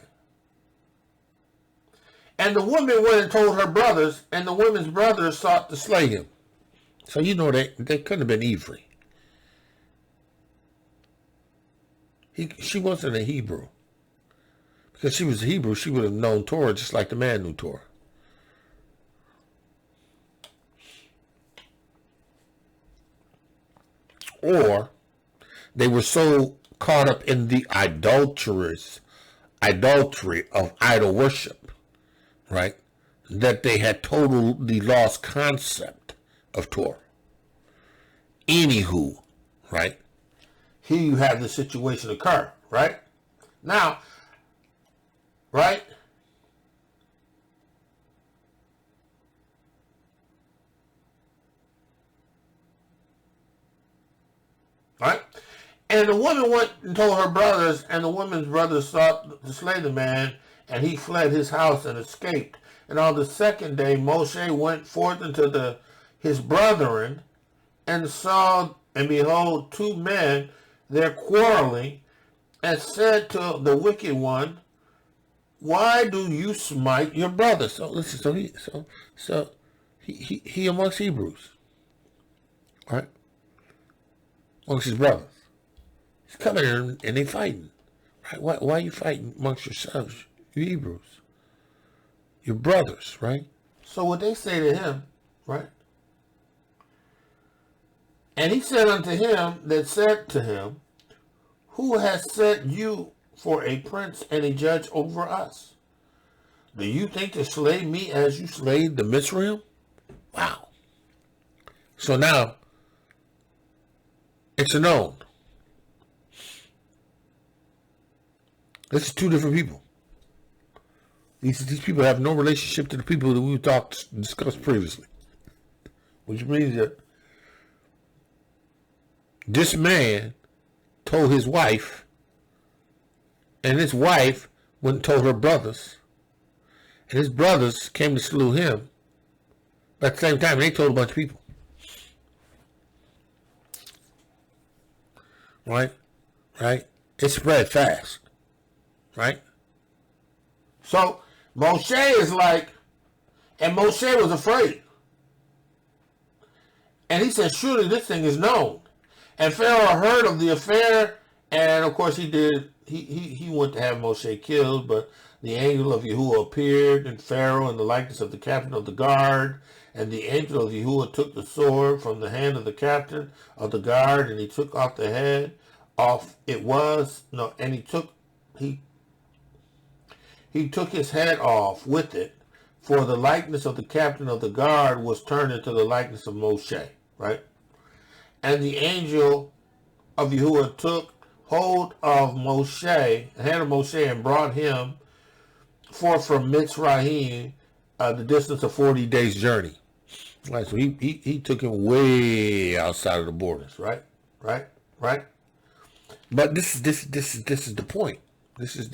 And the woman went and told her brothers, and the woman's brothers sought to slay him. So you know they couldn't have been Ephraim. She wasn't a Hebrew. Because she was a Hebrew, she would have known Torah just like the man knew Torah. Or they were so caught up in the idolatry of idol worship, right, that they had totally lost concept of Torah. Anywho, right, here you have the situation occur, right? Now, right? Right? And the woman went and told her brothers, and the woman's brothers sought to slay the man, and he fled his house and escaped. And on the second day, Moshe went forth unto his brethren, and saw, and behold, two men there quarreling, and said to the wicked one, why do you smite your brother? So listen, so he amongst Hebrews, right? Amongst his brothers. He's coming in and they fighting. Right? Why are you fighting amongst yourselves, you Hebrews? Your brothers, right? So what they say to him, right? And he said unto him that said to him, who has set you for a prince and a judge over us? Do you think to slay me as you slayed the Mitzrayim? Wow. So now, it's a known. This is two different people. These people have no relationship to the people that we discussed previously. Which means that this man told his wife, and his wife went and told her brothers, and his brothers came to slew him. But at the same time, they told a bunch of people. Right? It spread fast. Right? So, Moshe is like, and Moshe was afraid. And he said, surely this thing is known. And Pharaoh heard of the affair, and of course he did, he went to have Moshe killed, but the angel of Yahuah appeared in Pharaoh in the likeness of the captain of the guard, and the angel of Yahuah took the sword from the hand of the captain of the guard, and he took off the head off and he took his head off with it, for the likeness of the captain of the guard was turned into the likeness of Moshe, right? And the angel of Yahuah took hold of Moshe, the hand of Moshe, and brought him forth from Mitzrayim, the distance of 40 days' journey. Right, so he took him way outside of the borders, right? But this is the point. This is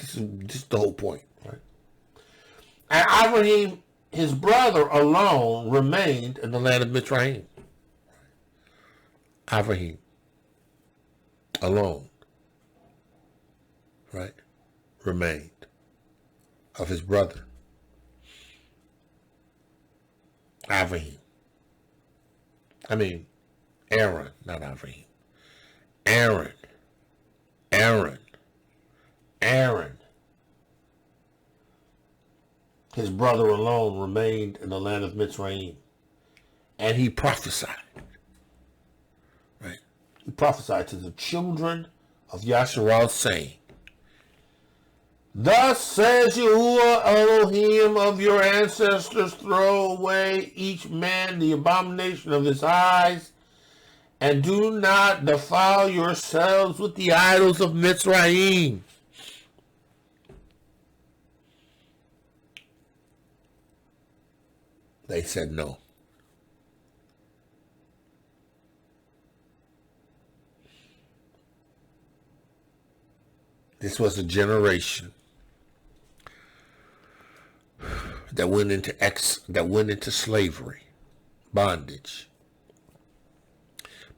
the whole point, right? And Abraham, his brother alone, remained in the land of Mitzrayim. Abraham alone, right, remained of his brother. Abraham. I mean, Aaron, not Abraham. Aaron. His brother alone remained in the land of Mitzrayim. And he prophesied. Right? He prophesied to the children of Yasharal, saying, thus says Yahuah Elohim of your ancestors, throw away each man the abomination of his eyes, and do not defile yourselves with the idols of Mitzrayim. They said no. This was a generation that went into slavery, bondage,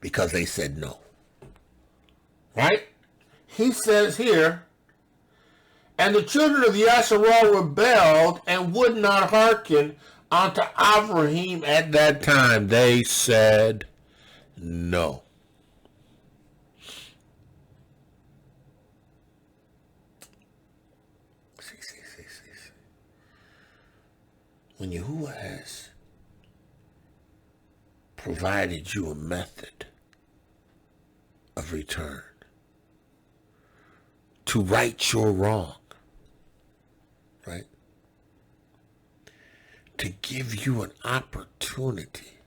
because they said no. Right? He says here, and the children of Yasharal rebelled and would not hearken unto DEVARIYM at that time. They said no. See. When Yahuah has provided you a method of return to right your wrong, right? To give you an opportunity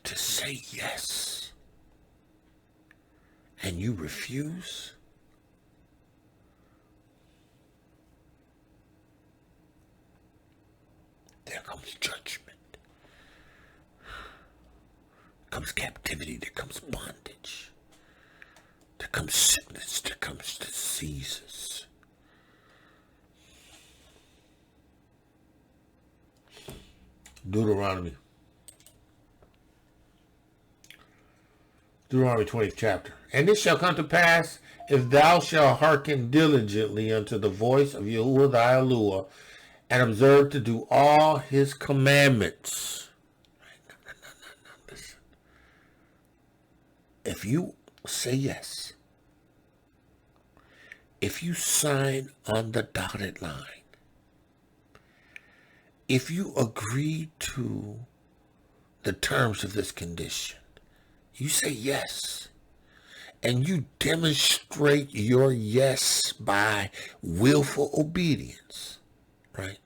to say yes, and you refuse, there comes judgment. There comes captivity. There comes bondage. There comes sickness. There comes diseases. Deuteronomy 20th chapter. And it shall come to pass, if thou shalt hearken diligently unto the voice of Yahuah thy Elohah, and observe to do all his commandments. Listen. If you say yes, if you sign on the dotted line, if you agree to the terms of this condition, you say yes, and you demonstrate your yes by willful obedience, right?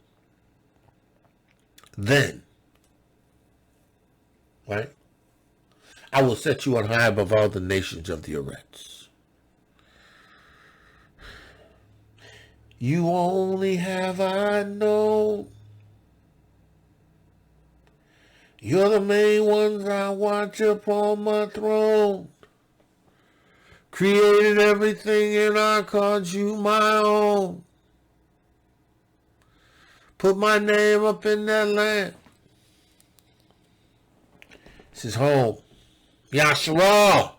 Then, right, I will set you on high above all the nations of the Eretz. You only have I known. You're the main ones I watch upon my throne. Created everything and I called you my own. Put my name up in that land. This is home. Yasharal.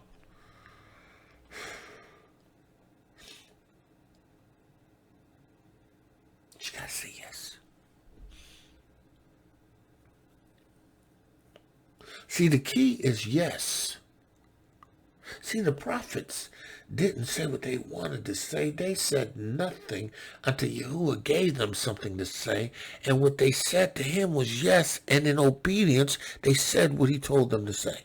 You gotta say yes. See, the key is yes. See, the prophets didn't say what they wanted to say. They said nothing until Yahuah gave them something to say. And what they said to him was yes. And in obedience, they said what he told them to say.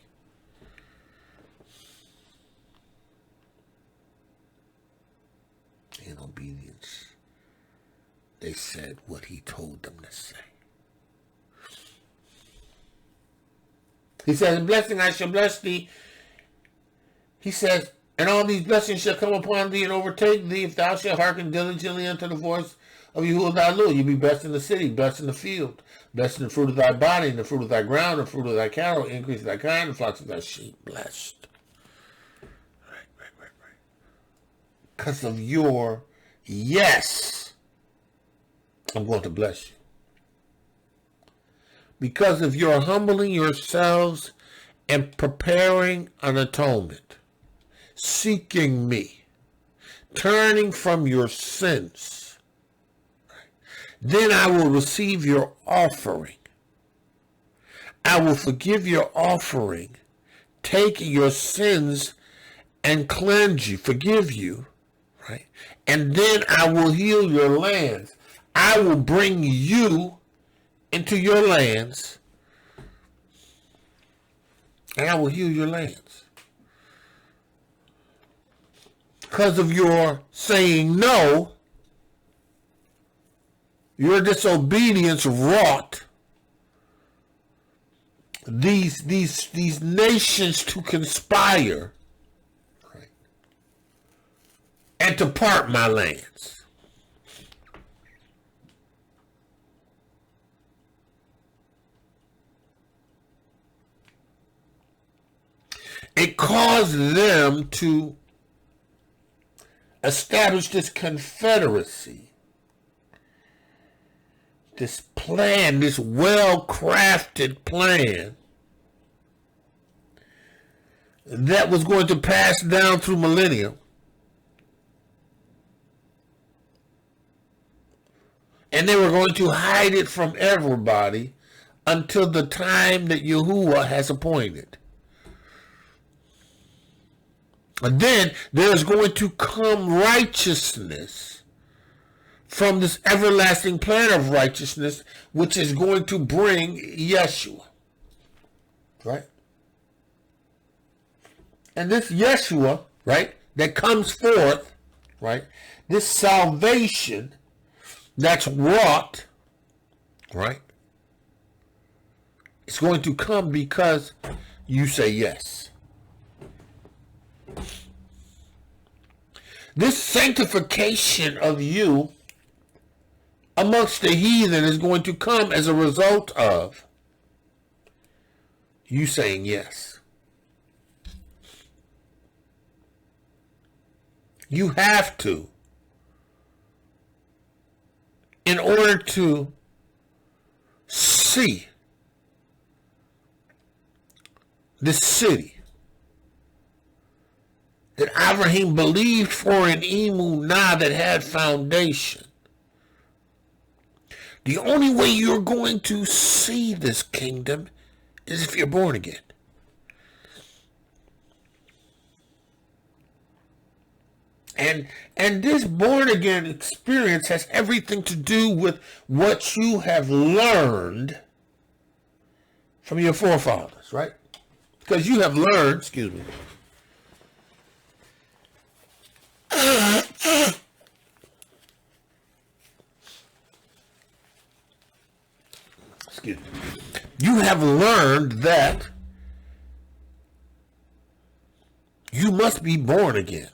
In obedience, they said what he told them to say. He says, in blessing I shall bless thee. He says, and all these blessings shall come upon thee and overtake thee if thou shalt hearken diligently unto the voice of Yahuah thy Elohah. You'll be blessed in the city, blessed in the field, blessed in the fruit of thy body, and the fruit of thy ground, the fruit of thy cattle, increase of thy kind, the flocks of thy sheep. Blessed. Right. Because of your yes, I'm going to bless you. Because of your humbling yourselves and preparing an atonement, seeking me, turning from your sins, then I will receive your offering. I will forgive your offering, take your sins and cleanse you, forgive you, right? And then I will heal your lands. I will bring you into your lands, and I will heal your lands. Because of your saying no, your disobedience wrought these nations to conspire, right, and to part my lands. caused them to establish this confederacy, this plan, this well-crafted plan that was going to pass down through millennia. And they were going to hide it from everybody until the time that Yahuah has appointed. And then there's going to come righteousness from this everlasting plan of righteousness, which is going to bring Yeshua. Right? And this Yeshua, right, that comes forth, right, this salvation that's wrought, right, it's going to come because you say yes. This sanctification of you amongst the heathen is going to come as a result of you saying yes. You have to, in order to see this city that Abraham believed for an emunah that had foundation. The only way you're going to see this kingdom is if you're born again. And this born again experience has everything to do with what you have learned from your forefathers, right? Because you have learned, excuse me. Excuse me. You have learned that you must be born again.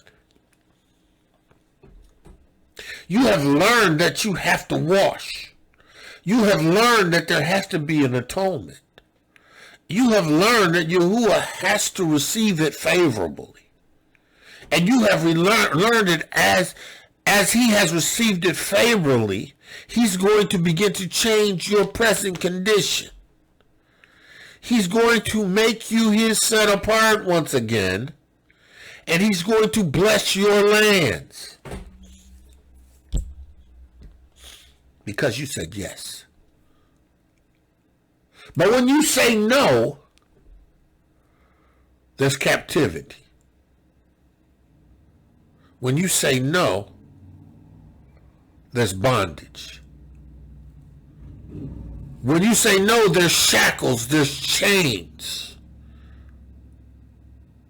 You have learned that you have to wash. You have learned that there has to be an atonement. You have learned that Yahuah has to receive it favorably. And you have learned it as he has received it favorably, he's going to begin to change your present condition. He's going to make you his set apart once again, and he's going to bless your lands. Because you said yes. But when you say no, there's captivity. When you say no, there's bondage. When you say no, there's shackles, there's chains.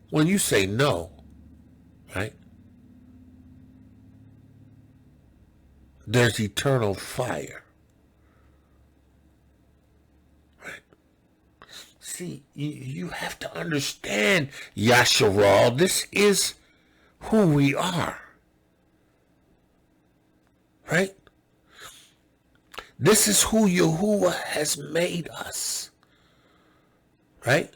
When you say no, right, there's eternal fire. Right? See, you have to understand, Yasharal, this is who we are. Right? This is who Yahuah has made us. Right?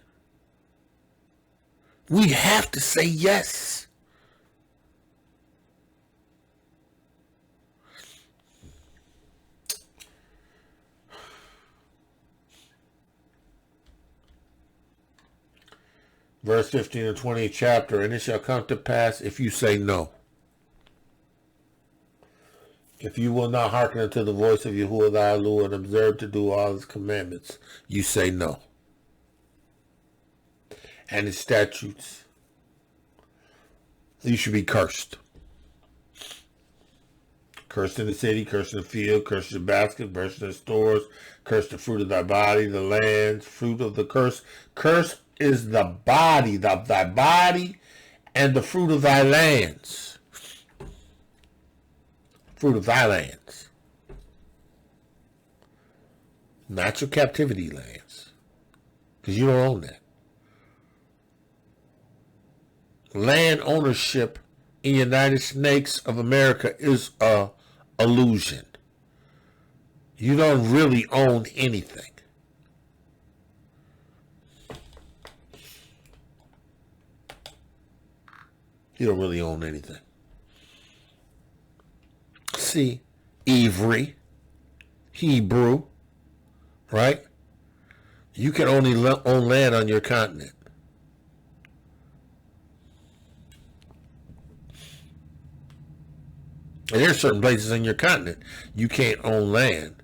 We have to say yes. Verse 15 of 20th chapter, and it shall come to pass if you say no. If you will not hearken unto the voice of Yahuah thy Elohim and observe to do all his commandments, you say no. And his statutes, you should be cursed. Cursed in the city, cursed in the field, cursed in the basket, cursed in the stores, cursed the fruit of thy body, the land, fruit of the curse. Curse is the body, thy body, and the fruit of thy lands. Fruit of thy lands. Not your captivity lands. Because you don't own that. Land ownership in the United States of America is a illusion. You don't really own anything. You don't really own anything. See, Ivri, Hebrew, right? You can only own land on your continent. And there are certain places on your continent you can't own land.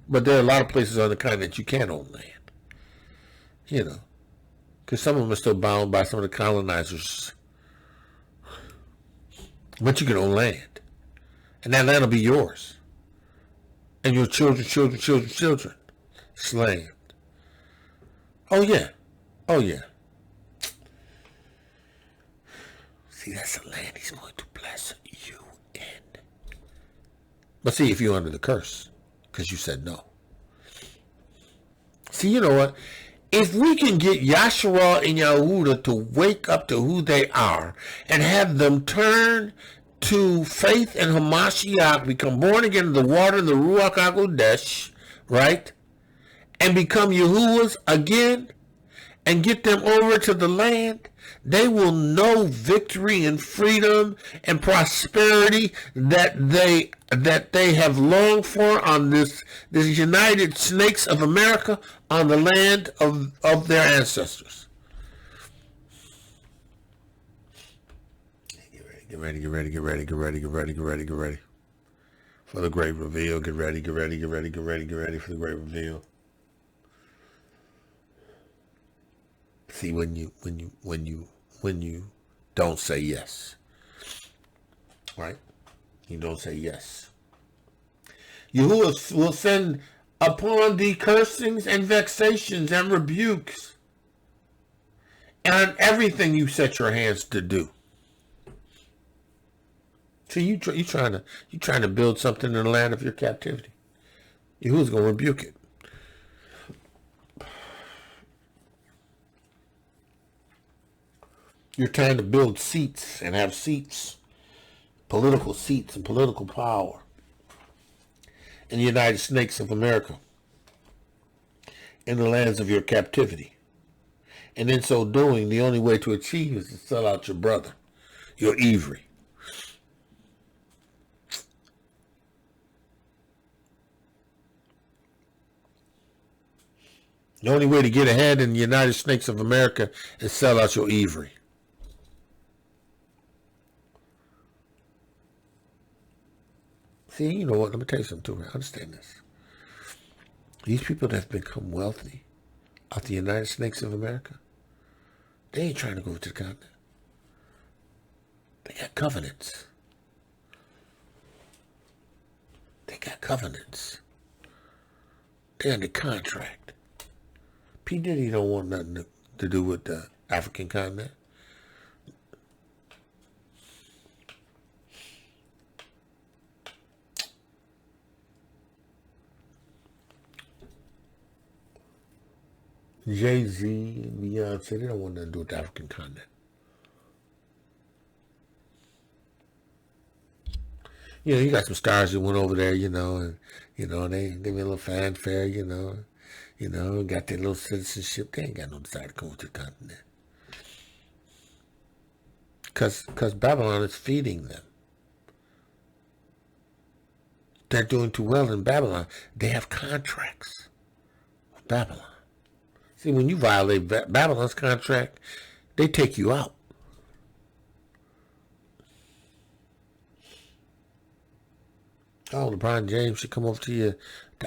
But there are a lot of places on the continent you can own land. You know, because some of them are still bound by some of the colonizers. But you can own land. And that land will be yours. And your children. Slammed. Oh, yeah. Oh, yeah. See, that's the land he's going to bless you in. But see, if you're under the curse, because you said no. See, you know what? If we can get Yahshua and Yahudah to wake up to who they are and have them turn to faith in Hamashiach, become born again in the water and the Ruach HaKodesh, right? And become Yahuwahs again and get them over to the land, they will know victory and freedom and prosperity that they have longed for on this United Snakes of America, on the land of their ancestors. Get ready for the great reveal. Get ready for the great reveal. See, when you don't say yes, right? You don't say yes. Yahuwah will send upon thee cursings and vexations and rebukes and everything you set your hands to do. See, you trying to build something in the land of your captivity. Yahuwah's going to rebuke it. You're trying to build seats and have seats, political seats and political power in the United Snakes of America, in the lands of your captivity. And in so doing, the only way to achieve is to sell out your brother, your Ivri. The only way to get ahead in the United Snakes of America is sell out your Ivri. See, you know what? Let me tell you something too. Understand this. These people that have become wealthy out the United Snakes of America, they ain't trying to go to the continent. They got covenants. They're under contract. P. Diddy don't want nothing to do with the African continent. Jay-Z and Beyonce, they don't want nothing to do with the African continent. You know, you got some stars that went over there, and they made a little fanfare, got their little citizenship. They ain't got no desire to go to the continent. Because Babylon is feeding them. They're doing too well in Babylon. They have contracts with Babylon. See, when you violate Babylon's contract, they take you out. Oh, LeBron James should come over to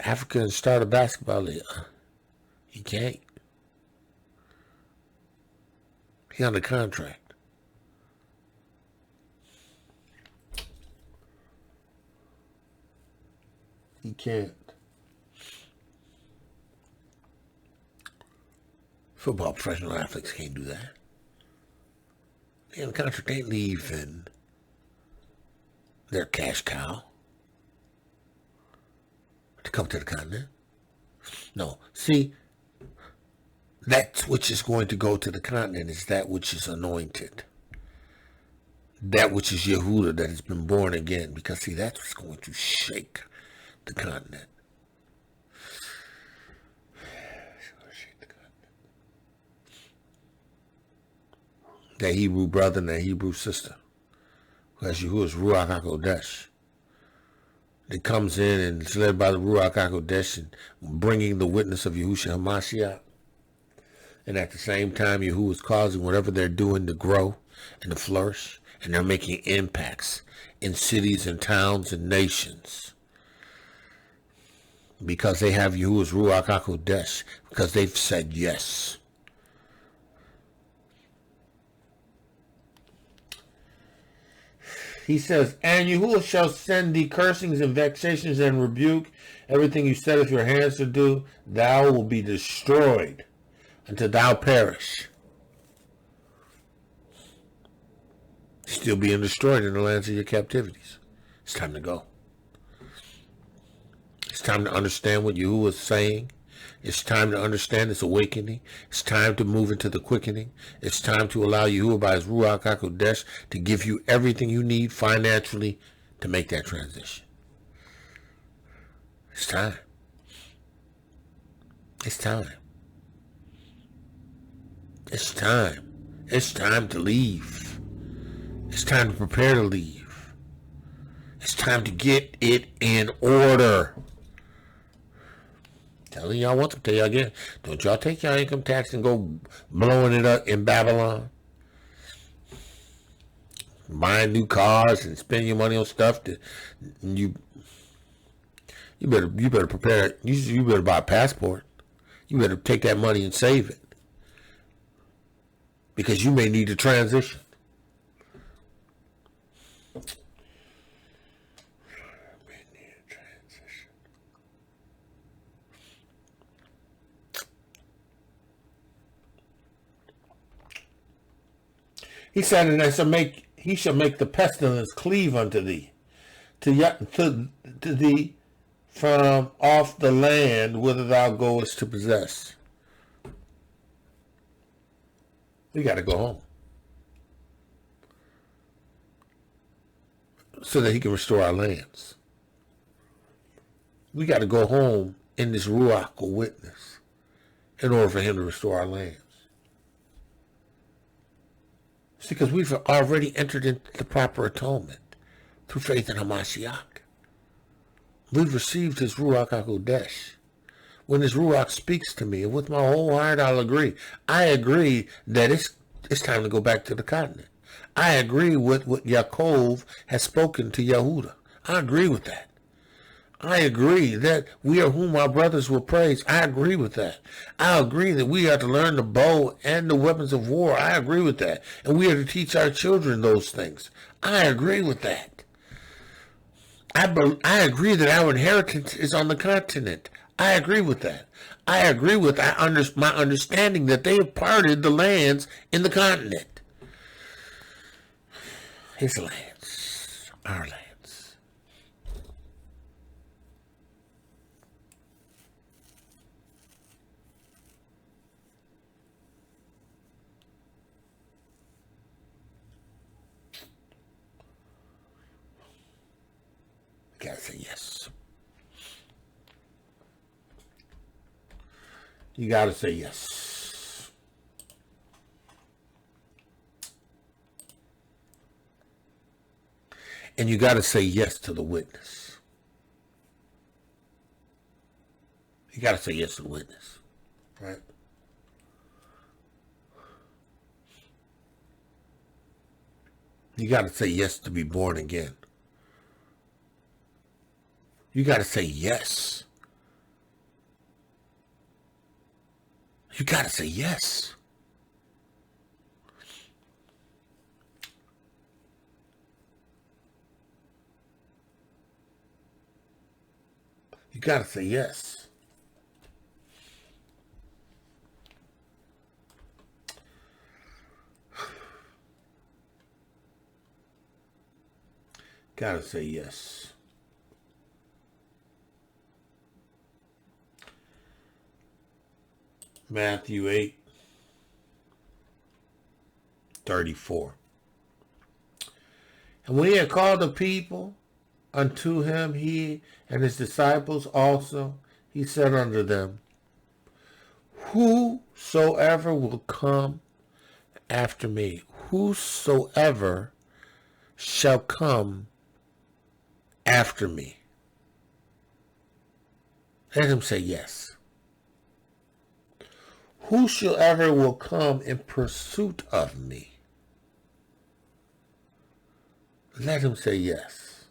Africa and start a basketball league. He can't. He's under contract. He can't. Football professional athletes can't do that. They're in contract, they leave and they're cash cow to come to the continent. No, see, that which is going to go to the continent is that which is anointed. That which is Yahudah that has been born again. Because see, that's what's going to shake the continent. That Hebrew brother and that Hebrew sister. Because Yahuwah is Ruach HaKodesh. It comes in and it's led by the Ruach HaKodesh and bringing the witness of Yahushua HaMashiach. And at the same time, Yahuwah is causing whatever they're doing to grow and to flourish. And they're making impacts in cities and towns and nations. Because they have Yahuwah's Ruach HaKodesh. Because they've said yes. He says, and Yahuwah shall send thee cursings and vexations and rebuke. Everything you setteth your hands to do, thou will be destroyed until thou perish. Still being destroyed in the lands of your captivities. It's time to go. It's time to understand what Yahuwah is saying. It's time to understand this awakening. It's time to move into the quickening. It's time to allow Yahuwah by his Ruach HaKodesh to give you everything you need financially to make that transition. It's time. It's time. It's time. It's time to leave. It's time to prepare to leave. It's time to get it in order. Telling y'all once, I'll tell y'all again. Don't y'all take your income tax and go blowing it up in Babylon. Buying new cars and spending your money on stuff that you better prepare. You better buy a passport. You better take that money and save it. Because you may need to transition. He said, and he shall make the pestilence cleave unto thee, to thee from off the land whither thou goest to possess. We got to go home so that he can restore our lands. We got to go home in this Ruach witness in order for him to restore our lands. It's because we've already entered into the proper atonement through faith in Hamashiach. We've received his Ruach HaKodesh. When his Ruach speaks to me, and with my whole heart I'll agree. I agree that it's time to go back to the continent. I agree with what Yaakov has spoken to Yehuda. I agree with that. I agree that we are whom our brothers will praise. I agree with that. I agree that we are to learn the bow and the weapons of war. I agree with that. And we are to teach our children those things. I agree with that. I agree that our inheritance is on the continent. I agree with that. I agree with my understanding that they have parted the lands in the continent. His lands, our lands. You gotta say yes. You gotta say yes. And you gotta say yes to the witness. You gotta say yes to the witness. Right? You gotta say yes to be born again. You got to say yes. You got to say yes. You got to say yes. Got to say yes. Matthew 8:34. And when he had called the people unto him, he and his disciples also, he said unto them, whosoever will come after me, whosoever shall come after me. Let him say yes. Whosoever will come in pursuit of me, let him say yes.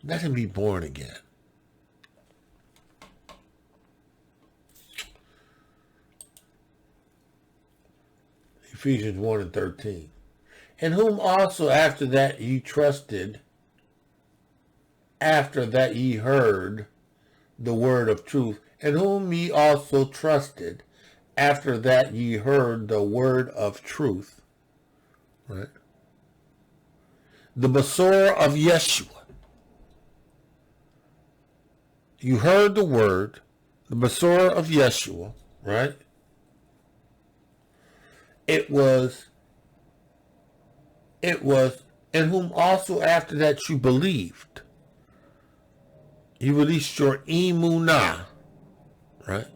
Let him be born again. Ephesians 1 and 13. In whom also after that ye trusted, after that ye heard the word of truth, in whom ye also trusted, after that ye heard the word of truth. Right? The Besorah of Yeshua. You heard the word, the Besorah of Yeshua, right? It was in whom also after that you believed. You released your emunah, right?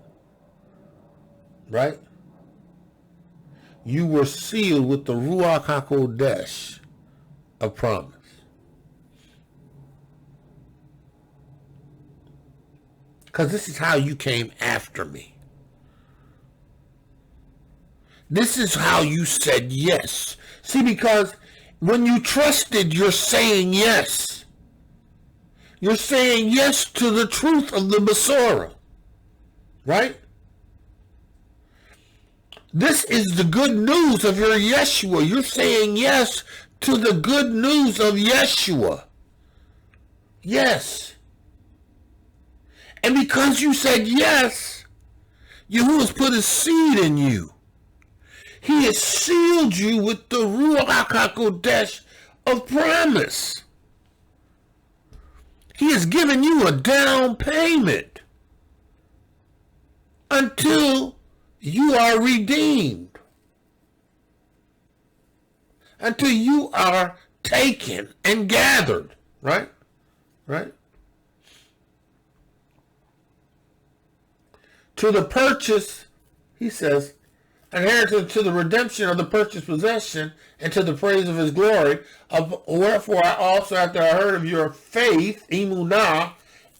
Right? You were sealed with the Ruach HaKodesh of promise. Because this is how you came after me. This is how you said yes. See, because when you trusted, you're saying yes. You're saying yes to the truth of the Besorah. Right? This is the good news of your Yeshua. You're saying yes to the good news of Yeshua. Yes. And because you said yes, Yahuwah has put his seed in you. He has sealed you with the Ruach HaKodesh of promise. He has given you a down payment until you are redeemed. Until you are taken and gathered. Right? Right? To the purchase, he says, inheritance to the redemption of the purchased possession and to the praise of his glory. Wherefore I also, after I heard of your faith, emunah,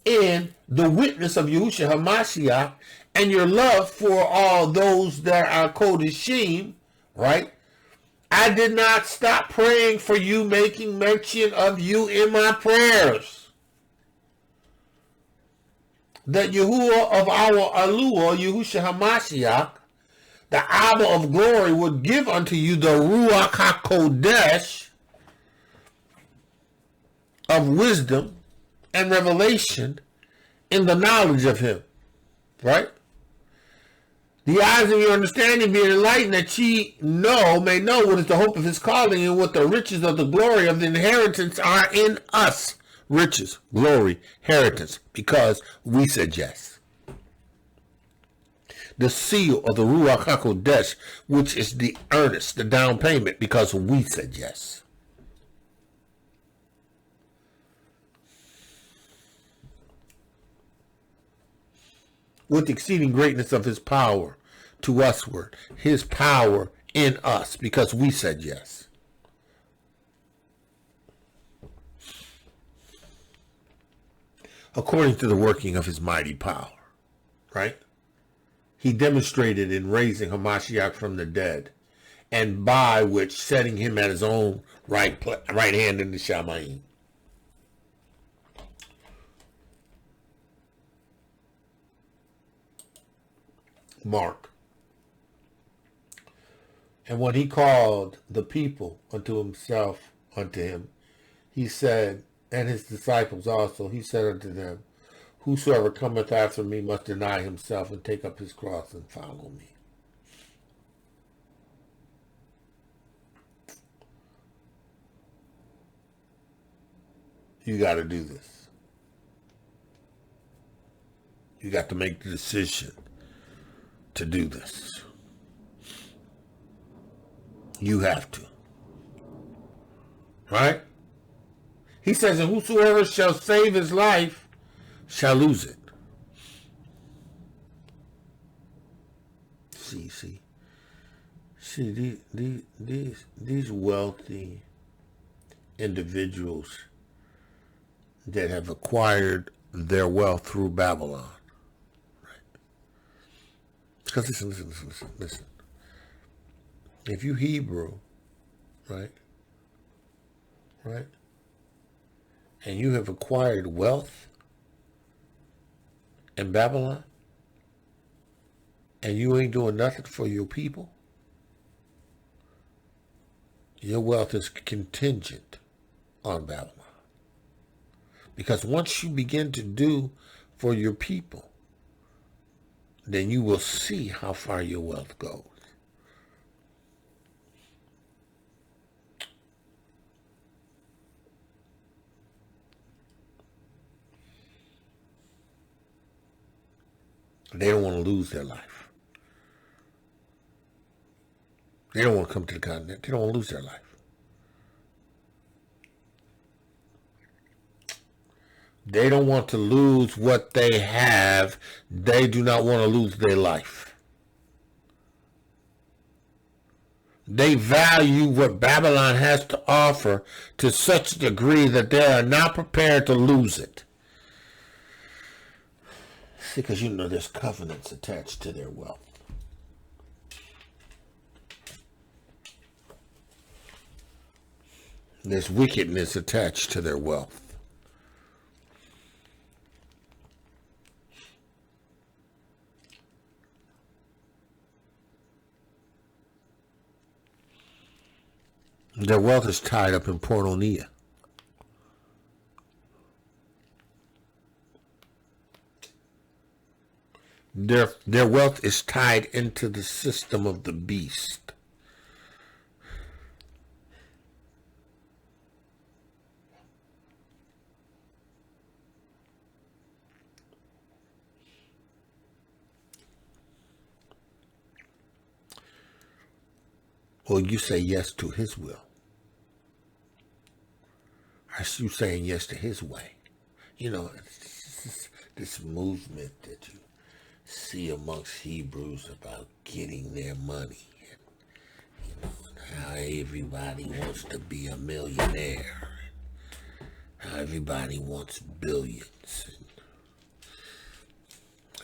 in the witness of Yahushua HaMashiach, and your love for all those that are Kodeshim, right? I did not stop praying for you, making mention of you in my prayers. That Yahuwah of our Aluah, Yahushua HaMashiach, the Abba of glory, would give unto you the Ruach HaKodesh of wisdom and revelation in the knowledge of him. Right? The eyes of your understanding being enlightened, that ye may know what is the hope of his calling and what the riches of the glory of the inheritance are in us. Riches, glory, inheritance, because we said yes. The seal of the Ruach HaKodesh, which is the earnest, the down payment, because we said yes. With the exceeding greatness of his power to usward, his power in us, because we said yes. According to the working of his mighty power, right? He demonstrated in raising Hamashiach from the dead, and by which setting him at his own right hand in the Shamayim. Mark. And when he called the people unto himself, unto him, he said, and his disciples also, he said unto them, whosoever cometh after me must deny himself and take up his cross and follow me. You got to do this. You got to make the decision to do this. You have to. Right? He says, and whosoever shall save his life shall lose it. See. See, these wealthy individuals that have acquired their wealth through Babylon. Right? Because listen. If you Hebrew, right, and you have acquired wealth in Babylon, and you ain't doing nothing for your people, your wealth is contingent on Babylon. Because once you begin to do for your people, then you will see how far your wealth goes. They don't want to lose their life. They don't want to come to the continent. They don't want to lose their life. They don't want to lose what they have. They do not want to lose their life. They value what Babylon has to offer to such a degree that they are not prepared to lose it. See, because you know there's covenants attached to their wealth. There's wickedness attached to their wealth. Their wealth is tied up in porneia. Their wealth is tied into the system of the beast. Or you say yes to his will. Are you saying yes to his way? You know, this movement that you see amongst Hebrews about getting their money. And, you know, how everybody wants to be a millionaire. How everybody wants billions. And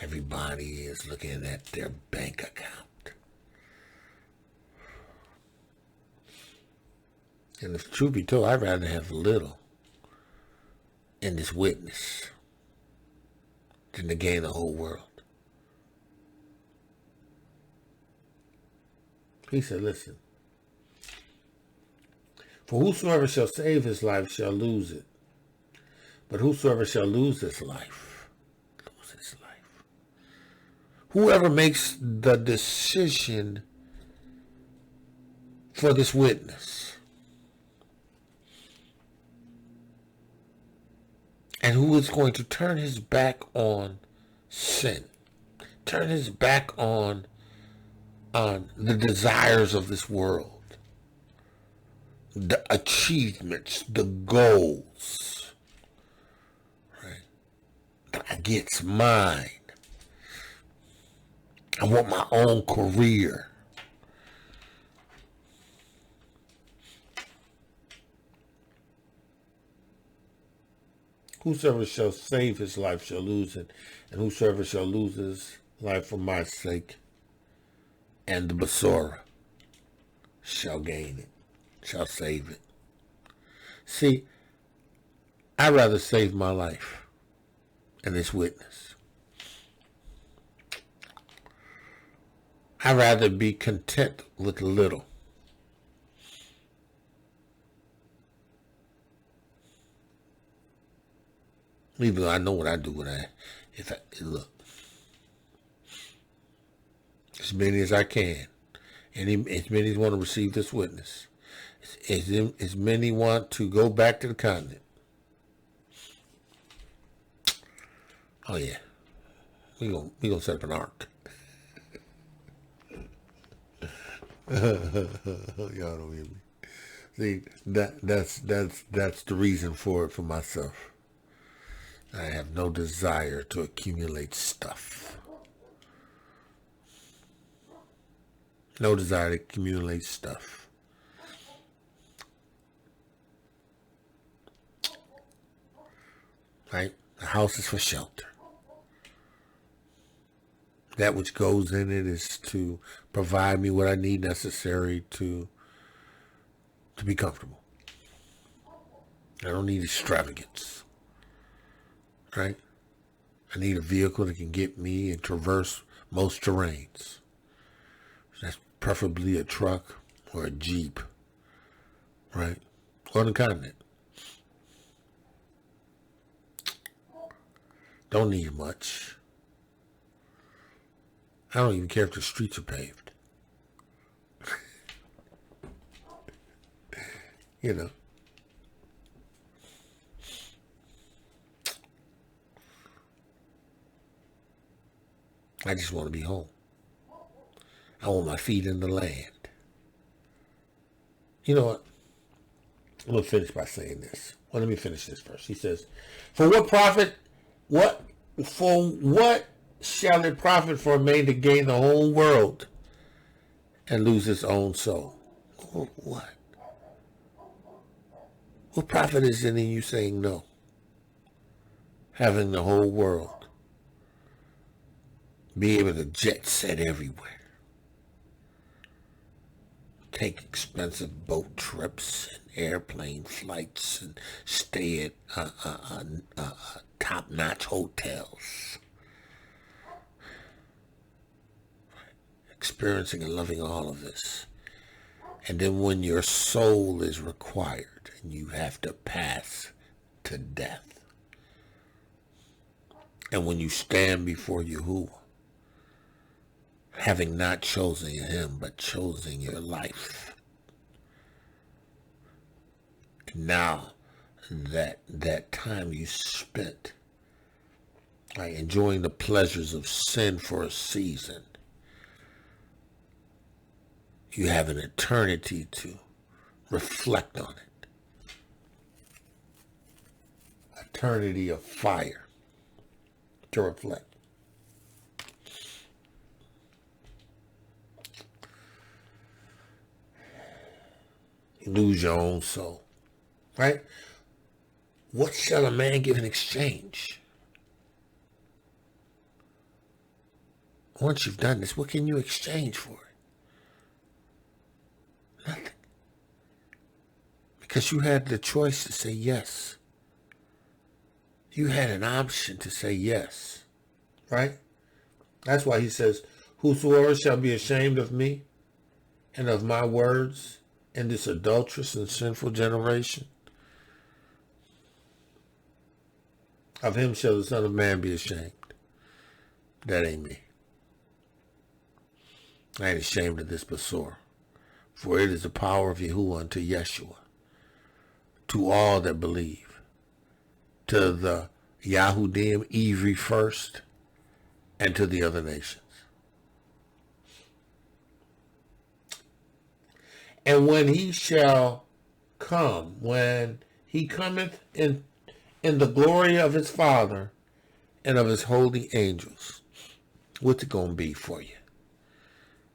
everybody is looking at their bank account. And if truth be told, I'd rather have little in this witness than to gain the whole world. He said, listen, for whosoever shall save his life shall lose it. But whosoever shall lose his life, Whoever makes the decision for this witness, and who is going to turn his back on sin, turn his back on the desires of this world, the achievements, the goals, right? That gets mine. I want my own career. Whosoever shall save his life shall lose it, and whosoever shall lose his life for my sake and the Basora shall gain it, shall save it. See, I'd rather save my life in this witness. I'd rather be content with little. Even though I know what I do when look, as many as I can, and as many as want to receive this witness, as many want to go back to the continent. Oh yeah, we gonna set up an ark. Y'all don't hear me. See, that's the reason for it for myself. I have no desire to accumulate stuff. No desire to accumulate stuff. Right? The house is for shelter. That which goes in it is to provide me what I need necessary to be comfortable. I don't need extravagance. Right? I need a vehicle that can get me and traverse most terrains. That's preferably a truck or a Jeep. Right? Or the continent. Don't need much. I don't even care if the streets are paved. You know. I just want to be home. I want my feet in the land. You know what? I'm going to finish by saying this. Well, let me finish this first. He says, for what shall it profit for a man to gain the whole world and lose his own soul? What? What profit is it in you saying no? Having the whole world. Be able to jet set everywhere. Take expensive boat trips and airplane flights and stay at top-notch hotels. Experiencing and loving all of this. And then when your soul is required and you have to pass to death. And when you stand before Yahuah, having not chosen him, but chosen your life. Now, that time you spent enjoying the pleasures of sin for a season, you have an eternity to reflect on it. Eternity of fire to reflect. You lose your own soul. Right? What shall a man give in exchange? Once you've done this, what can you exchange for it? Nothing. Because you had the choice to say yes. You had an option to say yes. Right? That's why he says, whosoever shall be ashamed of me and of my words in this adulterous and sinful generation, of him shall the Son of Man be ashamed. That ain't me. I ain't ashamed of this Basor. For it is the power of Yahuah unto Yeshua, to all that believe, to the Yahudim Ivri first, and to the other nations. And when he shall come, when he cometh in the glory of his Father and of his holy angels, what's it going to be for you?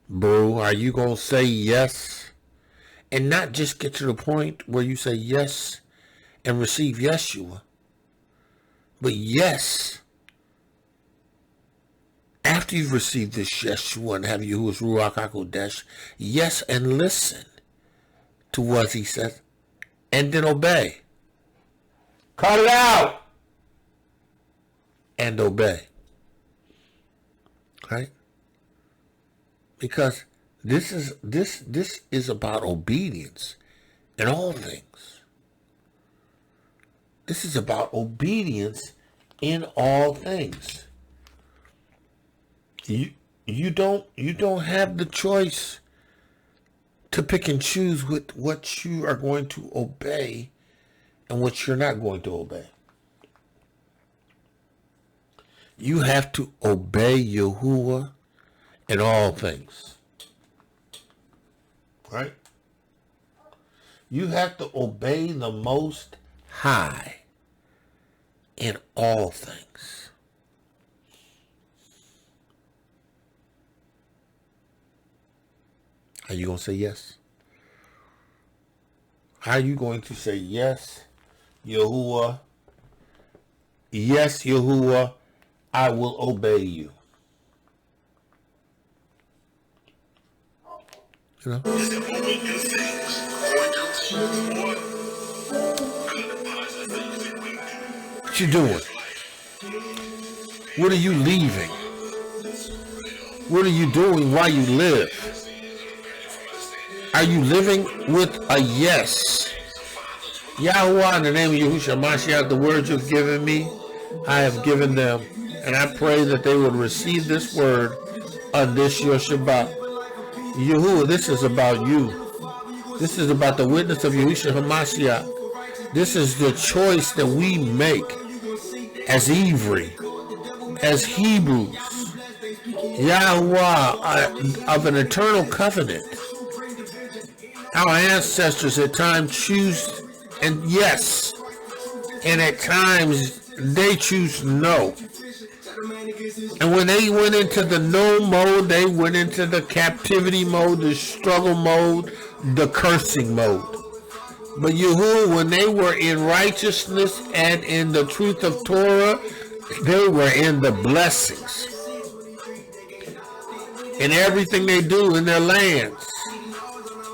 Bro, are you going to say yes and not just get to the point where you say yes and receive Yeshua, but yes, after you've received this Yeshua and have Yahuwah's Ruach HaKodesh, yes, and listen to what he says, and then obey. Cut it out! And obey. Right? Because this is about obedience in all things. This is about obedience in all things. You don't have the choice to pick and choose with what you are going to obey and what you're not going to obey. You have to obey Yahuwah in all things. Right? You have to obey the Most High in all things. Are you going to say yes? How are you going to say yes, Yahuah? Yes, Yahuah, I will obey you. You know? Is it only new things or new things or good and positive things that we do? What you doing? What are you leaving? What are you doing while you live? Are you living with a yes? Yahuah, in the name of Yahushua Mashiach, the words you've given me, I have given them. And I pray that they would receive this word on this your Shabbat. Yahuah, this is about you. This is about the witness of Yahushua HaMashiach. This is the choice that we make as Ivri, as Hebrews, Yahuah, of an eternal covenant. Our ancestors at times choose, and yes, and at times they choose no. And when they went into the no mode, they went into the captivity mode, the struggle mode, the cursing mode. But Yahuah, when they were in righteousness and in the truth of Torah, they were in the blessings. In everything they do in their lands.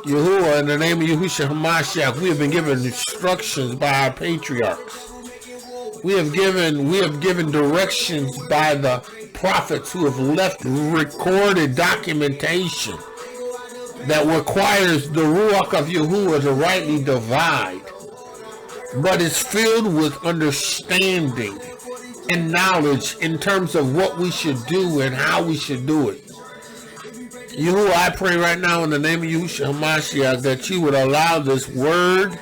Yahuah, in the name of Yahushua HaMashiach, we have been given instructions by our patriarchs. We have given directions by the prophets who have left recorded documentation that requires the Ruach of Yahuah to rightly divide, but is filled with understanding and knowledge in terms of what we should do and how we should do it. Yahuah, I pray right now in the name of Yahushua HaMashiach that you would allow this word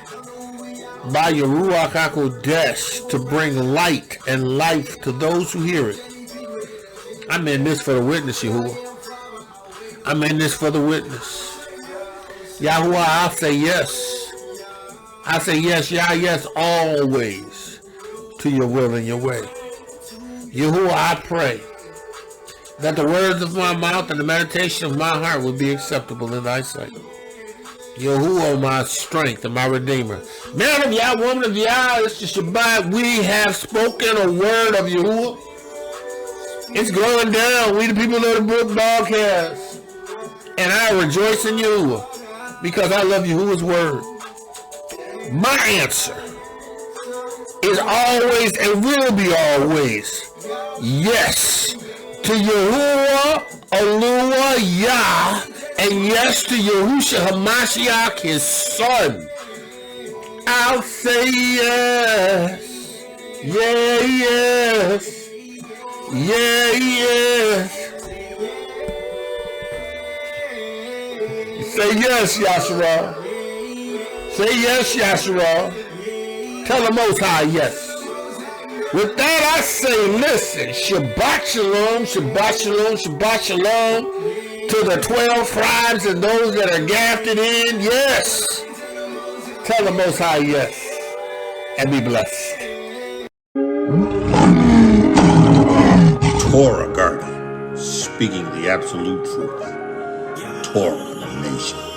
by your Ruach HaKodesh to bring light and life to those who hear it. I'm in this for the witness, Yahuah. I'm in this for the witness. Yahuah, I'll say yes. I say yes, yes, always to your will and your way. Yahuah, I pray that the words of my mouth and the meditation of my heart will be acceptable in thy sight. Yahuah, my strength and my redeemer. Man of Yah, woman of Yah, it's the Shabbat. We have spoken a word of Yahuah. It's going down. We the people of the book broadcast. And I rejoice in Yahuah because I love Yahuah's word. My answer is always and will be always yes to Yahuah, Elohayka, Yah, and yes to Yahushua HaMashiach, his son. I'll say yes, yes, yes. Say yes, Yahshua. Say yes, Yahshua. Tell the Most High yes. With that I say, listen, Shabbat Shalom, Shabbat Shalom, Shabbat Shalom to the 12 tribes and those that are grafted in, yes. Tell the Most High yes, and be blessed. Torah Garden, speaking the absolute truth. Torah Nation.